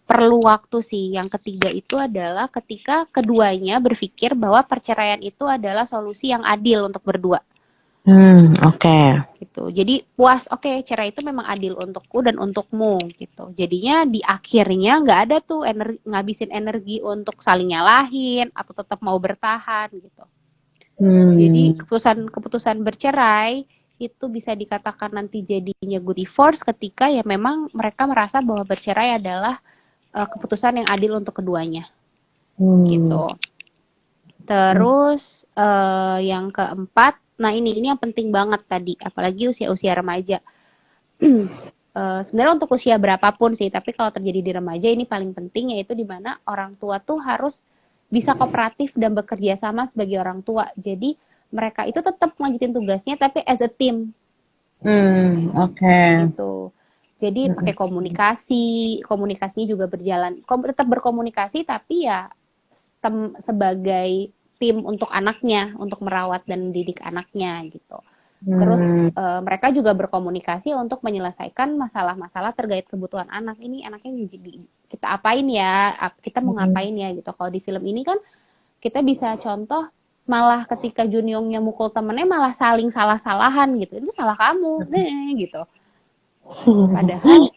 perlu waktu sih. Yang ketiga itu adalah ketika keduanya berpikir bahwa perceraian itu adalah solusi yang adil untuk berdua. Oke. Gitu. Jadi puas, oke, cerai itu memang adil untukku dan untukmu gitu. Jadinya di akhirnya nggak ada tuh ngabisin energi untuk saling nyalahin atau tetap mau bertahan gitu. Jadi keputusan bercerai itu bisa dikatakan nanti jadinya good divorce ketika ya memang mereka merasa bahwa bercerai adalah keputusan yang adil untuk keduanya gitu. Terus yang keempat, nah ini yang penting banget tadi, apalagi usia-usia remaja. Sebenarnya untuk usia berapapun sih, tapi kalau terjadi di remaja ini paling penting, yaitu di mana orang tua tuh harus bisa kooperatif dan bekerja sama sebagai orang tua. Jadi mereka itu tetap melanjutin tugasnya tapi as a team Oke. gitu. Jadi pakai komunikasinya juga berjalan, tetap berkomunikasi tapi ya sebagai tim untuk anaknya, untuk merawat dan mendidik anaknya gitu. Terus mereka juga berkomunikasi untuk menyelesaikan masalah-masalah terkait kebutuhan anak. Ini anaknya kita apain ya, kita mau ngapain ya gitu. Kalau di film ini kan kita bisa contoh malah ketika Junyongnya mukul temennya malah saling salah-salahan gitu. Itu salah kamu, gitu. Padahal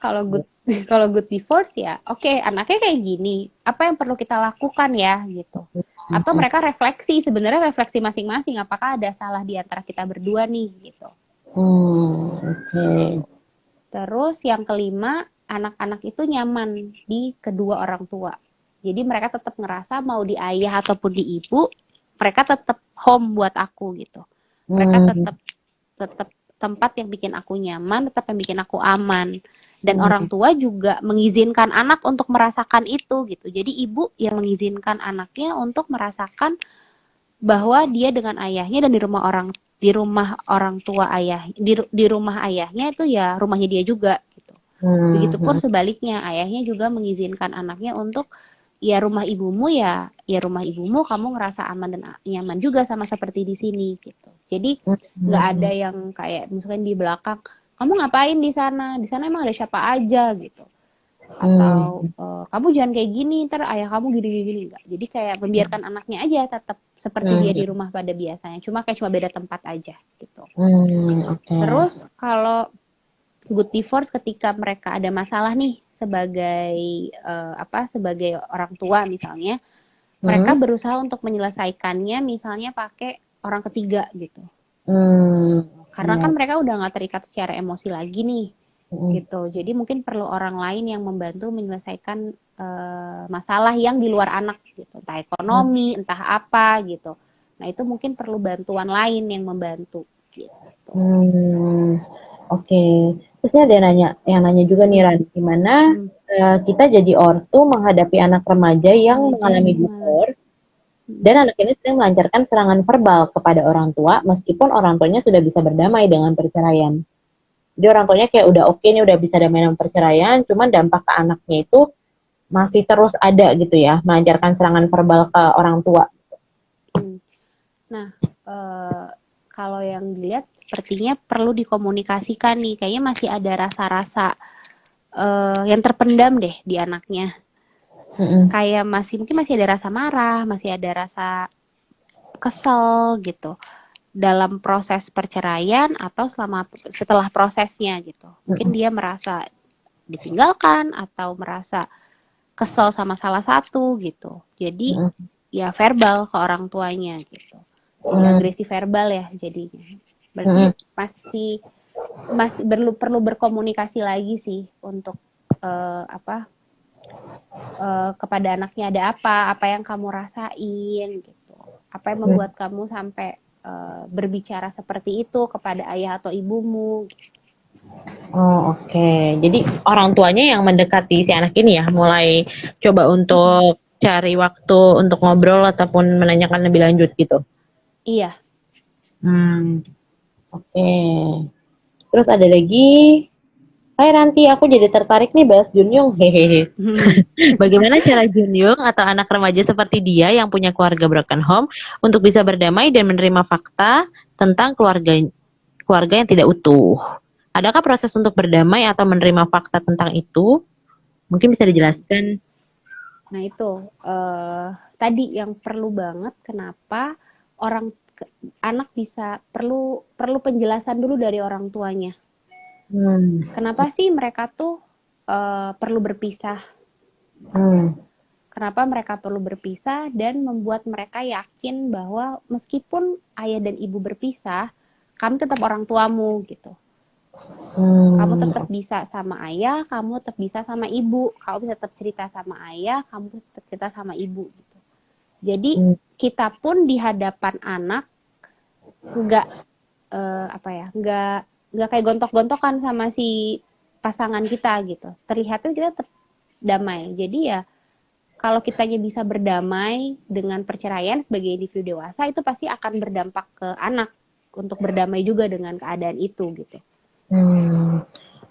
kalau good divorce ya, oke, anaknya kayak gini, apa yang perlu kita lakukan ya gitu. Atau mereka sebenarnya refleksi masing-masing, apakah ada salah di antara kita berdua nih gitu. Oke. Terus yang kelima, anak-anak itu nyaman di kedua orang tua. Jadi mereka tetap ngerasa mau di ayah ataupun di ibu, mereka tetap home buat aku gitu. Mereka tetap tempat yang bikin aku nyaman, tetap yang bikin aku aman. Dan orang tua juga mengizinkan anak untuk merasakan itu gitu. Jadi ibu yang mengizinkan anaknya untuk merasakan bahwa dia dengan ayahnya dan di rumah orang tua ayah di rumah ayahnya itu ya rumahnya dia juga gitu. Begitupun sebaliknya, ayahnya juga mengizinkan anaknya untuk ya rumah ibumu ya rumah ibumu, kamu ngerasa aman dan nyaman juga sama seperti di sini gitu. Jadi nggak ada yang kayak misalkan di belakang kamu ngapain di sana emang ada siapa aja gitu, atau kamu jangan kayak gini ntar ayah kamu gini enggak. Jadi kayak membiarkan anaknya aja tetap seperti dia di rumah pada biasanya, cuma beda tempat aja gitu. Terus kalau good divorce ketika mereka ada masalah nih sebagai sebagai orang tua misalnya, mereka berusaha untuk menyelesaikannya misalnya pakai orang ketiga gitu. Karena kan mereka udah nggak terikat secara emosi lagi nih gitu. Jadi mungkin perlu orang lain yang membantu menyelesaikan masalah yang di luar anak gitu, entah ekonomi, entah apa gitu. Nah itu mungkin perlu bantuan lain yang membantu gitu. Oke. Terus ada yang nanya juga nih Ran, gimana kita jadi ortu menghadapi anak remaja yang mengalami divorce dan anak ini sering melancarkan serangan verbal kepada orang tua meskipun orang tuanya sudah bisa berdamai dengan perceraian. Jadi orang tuanya kayak udah oke nih, udah bisa damai dengan perceraian, cuman dampak ke anaknya itu masih terus ada gitu ya, melancarkan serangan verbal ke orang tua. Nah, kalau yang dilihat sepertinya perlu dikomunikasikan nih, kayaknya masih ada rasa-rasa yang terpendam deh di anaknya. Kayak mungkin masih ada rasa marah, masih ada rasa kesel gitu dalam proses perceraian atau setelah prosesnya gitu. Mungkin dia merasa ditinggalkan atau merasa kesel sama salah satu gitu. Jadi ya verbal ke orang tuanya gitu. Ya, agresi verbal ya jadinya. Berarti masih perlu berkomunikasi lagi sih untuk kepada anaknya ada apa yang kamu rasain gitu. Apa yang membuat kamu sampai berbicara seperti itu kepada ayah atau ibumu. Oh, oke. Jadi orang tuanya yang mendekati si anak ini ya, mulai coba Mm-mm. untuk cari waktu untuk ngobrol ataupun menanyakan lebih lanjut gitu. Iya. Hmm, oke. Terus ada lagi, hai Ranti, aku jadi tertarik nih bahas Junyung. Hehehe. Bagaimana cara Junyung atau anak remaja seperti dia yang punya keluarga broken home untuk bisa berdamai dan menerima fakta tentang keluarga yang tidak utuh? Adakah proses untuk berdamai atau menerima fakta tentang itu? Mungkin bisa dijelaskan. Nah itu tadi yang perlu banget kenapa orang anak bisa perlu perlu penjelasan dulu dari orang tuanya. Hmm. Kenapa sih mereka tuh perlu berpisah? Hmm. Kenapa mereka perlu berpisah dan membuat mereka yakin bahwa meskipun ayah dan ibu berpisah, kamu tetap orang tuamu gitu. Kamu Hmm. tetap bisa sama ayah, kamu tetap bisa sama ibu, kamu bisa tetap cerita sama ayah, kamu tetap cerita sama ibu gitu. Jadi Hmm. kita pun di hadapan anak nggak apa ya, nggak kayak gontok-gontokan sama si pasangan kita gitu. Terlihatnya kita tetap damai. Jadi ya kalau kitanya bisa berdamai dengan perceraian sebagai individu dewasa itu pasti akan berdampak ke anak untuk berdamai juga dengan keadaan itu gitu. Hmm.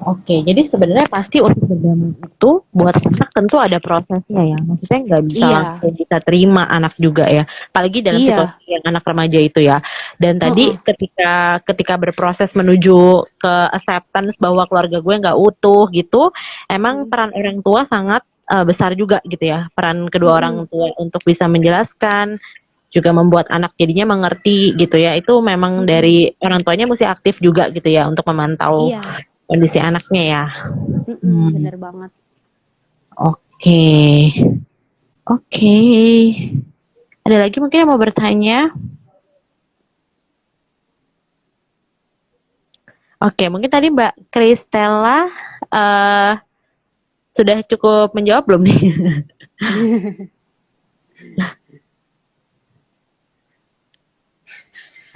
Oke, jadi sebenarnya pasti untuk berdamai itu buat anak tentu ada prosesnya ya. Maksudnya nggak bisa Iya, langsung bisa terima anak juga ya. Apalagi dalam situasi iya, yang anak remaja itu ya. Dan tadi uh-uh. ketika berproses menuju ke acceptance bahwa keluarga gue nggak utuh gitu, emang Mm-mm. peran orang tua sangat besar juga gitu ya. Peran kedua orang Mm-mm. tua untuk bisa menjelaskan, juga membuat anak jadinya mengerti gitu ya. Itu memang Mm-mm. dari orang tuanya mesti aktif juga gitu ya untuk memantau Iya, kondisi anaknya ya. mm-mm, Hmm, bener banget. oke. Oke. Ada lagi mungkin yang mau bertanya? Oke, mungkin tadi Mbak Kristella eh sudah cukup menjawab belum nih?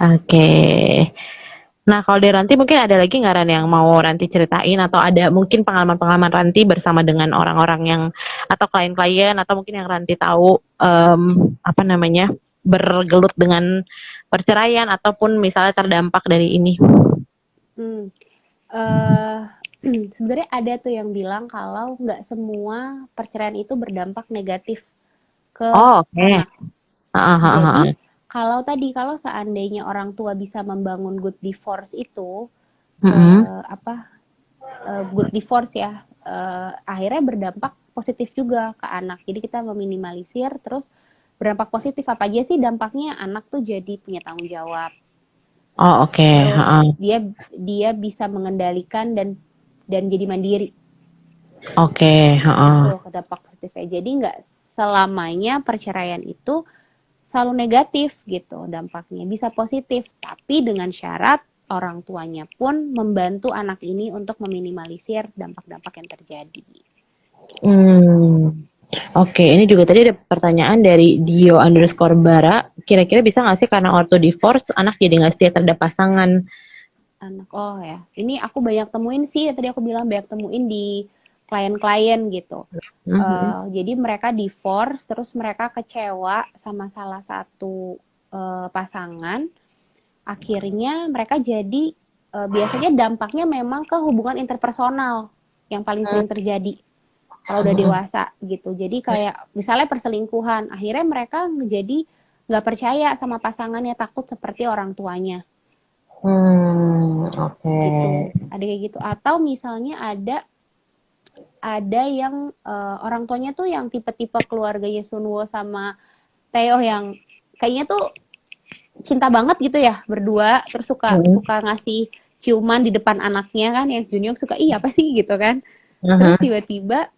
Oke. Nah, kalau dari Ranti mungkin ada lagi nggak Ran yang mau Ranti ceritain atau ada mungkin pengalaman-pengalaman Ranti bersama dengan orang-orang yang atau klien-klien atau mungkin yang Ranti tahu apa namanya bergelut dengan perceraian ataupun misalnya terdampak dari ini. Hmm. eh Sebenarnya ada tuh yang bilang kalau nggak semua perceraian itu berdampak negatif ke Oh, oke. anak. Ah, ah, ah, Jadi ah. kalau seandainya orang tua bisa membangun good divorce itu, Mm-mm. apa good divorce ya, akhirnya berdampak positif juga ke anak. Jadi kita meminimalisir, terus berdampak positif apa aja sih dampaknya? Anak tuh jadi punya tanggung jawab. Oh, oke. Terus Ah, ah. dia dia bisa mengendalikan dan jadi mandiri. Oke. Ah, Itu ah. dampak positifnya. Jadi nggak selamanya perceraian itu selalu negatif gitu dampaknya. Bisa positif, tapi dengan syarat orang tuanya pun membantu anak ini untuk meminimalisir dampak-dampak yang terjadi. Hmm. Oke, ini juga tadi ada pertanyaan dari Dio_Bara. Kira-kira bisa nggak sih karena orto divorce anak jadi nggak setia terhadap pasangan? Anak, oh ya, ini aku banyak temuin sih, tadi aku bilang banyak temuin di klien-klien gitu. Mhm. Jadi mereka divorce, terus mereka kecewa sama salah satu pasangan, akhirnya mereka jadi biasanya dampaknya memang ke hubungan interpersonal yang paling sering terjadi kalau udah dewasa gitu. Jadi kayak misalnya perselingkuhan, akhirnya mereka jadi nggak percaya sama pasangannya, takut seperti orang tuanya Oke. gitu. Ada kayak gitu. Atau misalnya ada yang orang tuanya tuh yang tipe-tipe keluarga Yesunwo sama Theo yang kayaknya tuh cinta banget gitu ya berdua, terus suka Mhm. suka ngasih ciuman di depan anaknya kan, yang Junior suka iya apa sih gitu kan, terus Mhm. tiba-tiba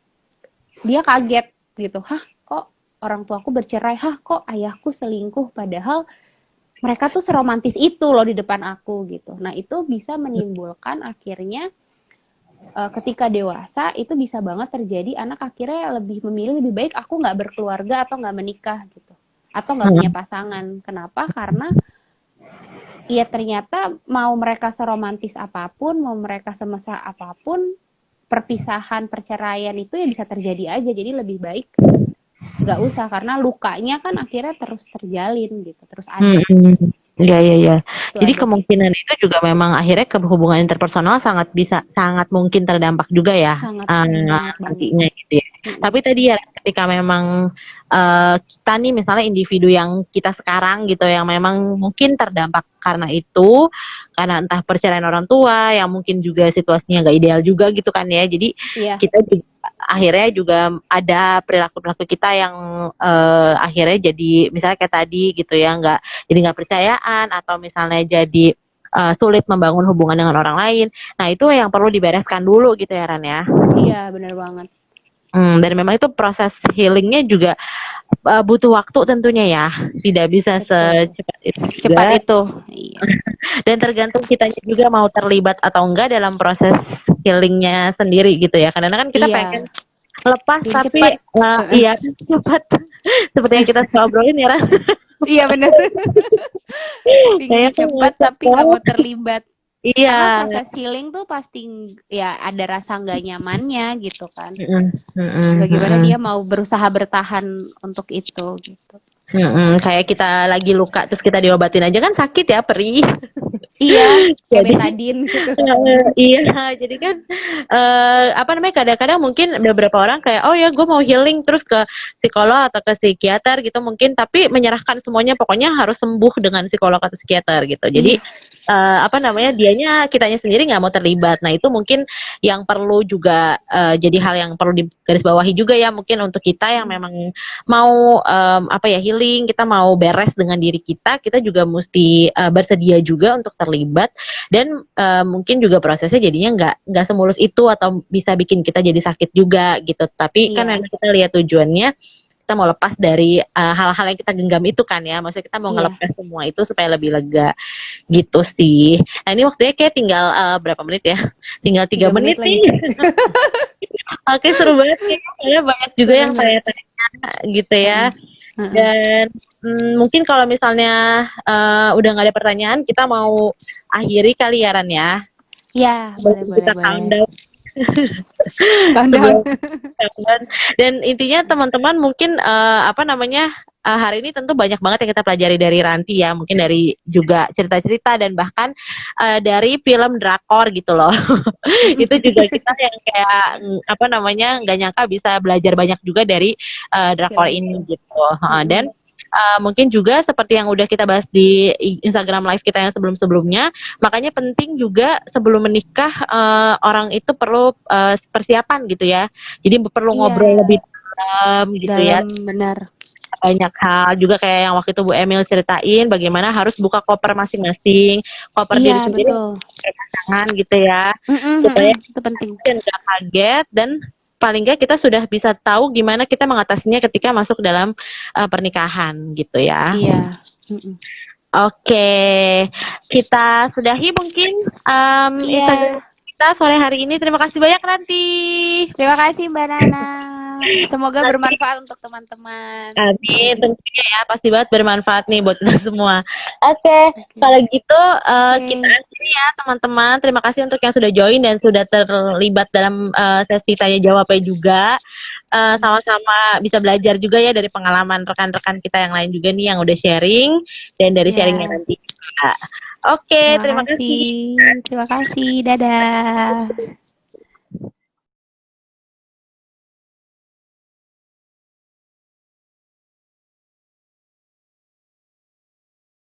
dia kaget gitu, hah kok orang tuaku bercerai, hah kok ayahku selingkuh, padahal mereka tuh seromantis itu loh di depan aku gitu. Nah itu bisa menimbulkan akhirnya ketika dewasa itu bisa banget terjadi anak akhirnya lebih memilih lebih baik aku nggak berkeluarga atau nggak menikah gitu, atau nggak punya Mhm. pasangan. Kenapa? Karena ya ternyata mau mereka seromantis apapun, mau mereka semesra apapun, perpisahan, perceraian itu ya bisa terjadi aja. Jadi lebih baik nggak usah, karena lukanya kan akhirnya terus terjalin gitu, terus ada. Iya, iya, iya. Itu Jadi ada sih. kemungkinan itu juga memang akhirnya ke hubungan interpersonal sangat mungkin terdampak juga ya, Sangat banget banget. nantinya gitu ya. Tapi tadi ya ketika memang kita nih misalnya individu yang kita sekarang gitu yang memang mungkin terdampak karena itu, karena entah perceraian orang tua yang mungkin juga situasinya nggak ideal juga gitu kan ya. Jadi Iya, kita juga akhirnya juga ada perilaku-perilaku kita yang akhirnya jadi misalnya kayak tadi gitu ya jadi nggak percayaan atau misalnya jadi sulit membangun hubungan dengan orang lain. Nah itu yang perlu dibereskan dulu gitu ya Ran ya. iya benar banget. Dan memang itu proses healingnya juga butuh waktu tentunya ya. Tidak bisa Betul. secepat itu Cepat juga. itu. Iya. Dan tergantung kita juga mau terlibat atau enggak dalam proses healingnya sendiri gitu ya. Karena kan kita Iya. pengen lepas Yang tapi cepat. iya cepat. Seperti yang kita ngobrolin ya Ran. Iya benar. Pingin Kayaknya cepat kan tapi nggak mau terlibat. Iya. Karena proses healing tuh pasti ya ada rasa nggak nyamannya gitu kan. Bagaimana dia mau berusaha bertahan untuk itu gitu. Kayak kita lagi luka terus kita diobatin aja kan sakit ya, perih. Iya, kayak Jadi betadin gitu. iya, jadi kan apa namanya kadang-kadang mungkin beberapa orang kayak oh ya gue mau healing terus ke psikolog atau ke psikiater gitu mungkin tapi menyerahkan semuanya pokoknya harus sembuh dengan psikolog atau psikiater gitu. Jadi apa namanya dianya kitanya sendiri nggak mau terlibat. Nah itu mungkin yang perlu juga jadi hal yang perlu digarisbawahi juga ya mungkin untuk kita yang memang mau apa ya healing kita mau beres dengan diri kita juga mesti bersedia juga untuk terlibat dan mungkin juga prosesnya jadinya nggak semulus itu atau bisa bikin kita jadi sakit juga gitu tapi kan Iya. memang kita lihat tujuannya kita mau lepas dari hal-hal yang kita genggam itu kan ya maksudnya kita mau Iya. ngelepas semua itu supaya lebih lega gitu sih. Nah ini waktunya kayak tinggal berapa menit ya? Tinggal 3 menit lagi. nih. Oke seru banget nih. Soalnya banyak juga yang tanya-tanya gitu ya. Dan mungkin kalau misalnya udah nggak ada pertanyaan, kita mau akhiri kali ya Ran ya. Ya, boleh. Kita countdown. Countdown. Dan intinya teman-teman mungkin apa namanya hari ini tentu banyak banget yang kita pelajari dari Ranti ya, mungkin dari juga cerita-cerita dan bahkan dari film drakor gitu loh. Itu juga kita yang kayak apa namanya nggak nyangka bisa belajar banyak juga dari drakor ini gitu. Dan mungkin juga seperti yang udah kita bahas di Instagram live kita yang sebelum-sebelumnya, makanya penting juga sebelum menikah orang itu perlu persiapan gitu ya. Jadi perlu ngobrol lebih dalam gitu ya. Benar. Banyak hal juga kayak yang waktu itu Bu Emil ceritain bagaimana harus buka koper masing-masing, koper diri sendiri, pasangan gitu ya, supaya itu penting. Nggak kaget dan paling nggak kita sudah bisa tahu gimana kita mengatasinya ketika masuk dalam pernikahan gitu ya. Iya. Oke, kita sudahi mungkin Instagram kita sore hari ini. Terima kasih banyak Ranti. Terima kasih Mbak Nana. Semoga bermanfaat untuk teman-teman. Amin, tentunya ya pasti banget bermanfaat nih buat kita semua. Oke. Kalau gitu kita akhiri ya teman-teman. Terima kasih untuk yang sudah join dan sudah terlibat dalam sesi tanya jawabnya juga. Sama-sama bisa belajar juga ya dari pengalaman rekan-rekan kita yang lain juga nih yang udah sharing dan dari sharingnya nanti. Oke, terima kasih. Terima kasih. Dadah.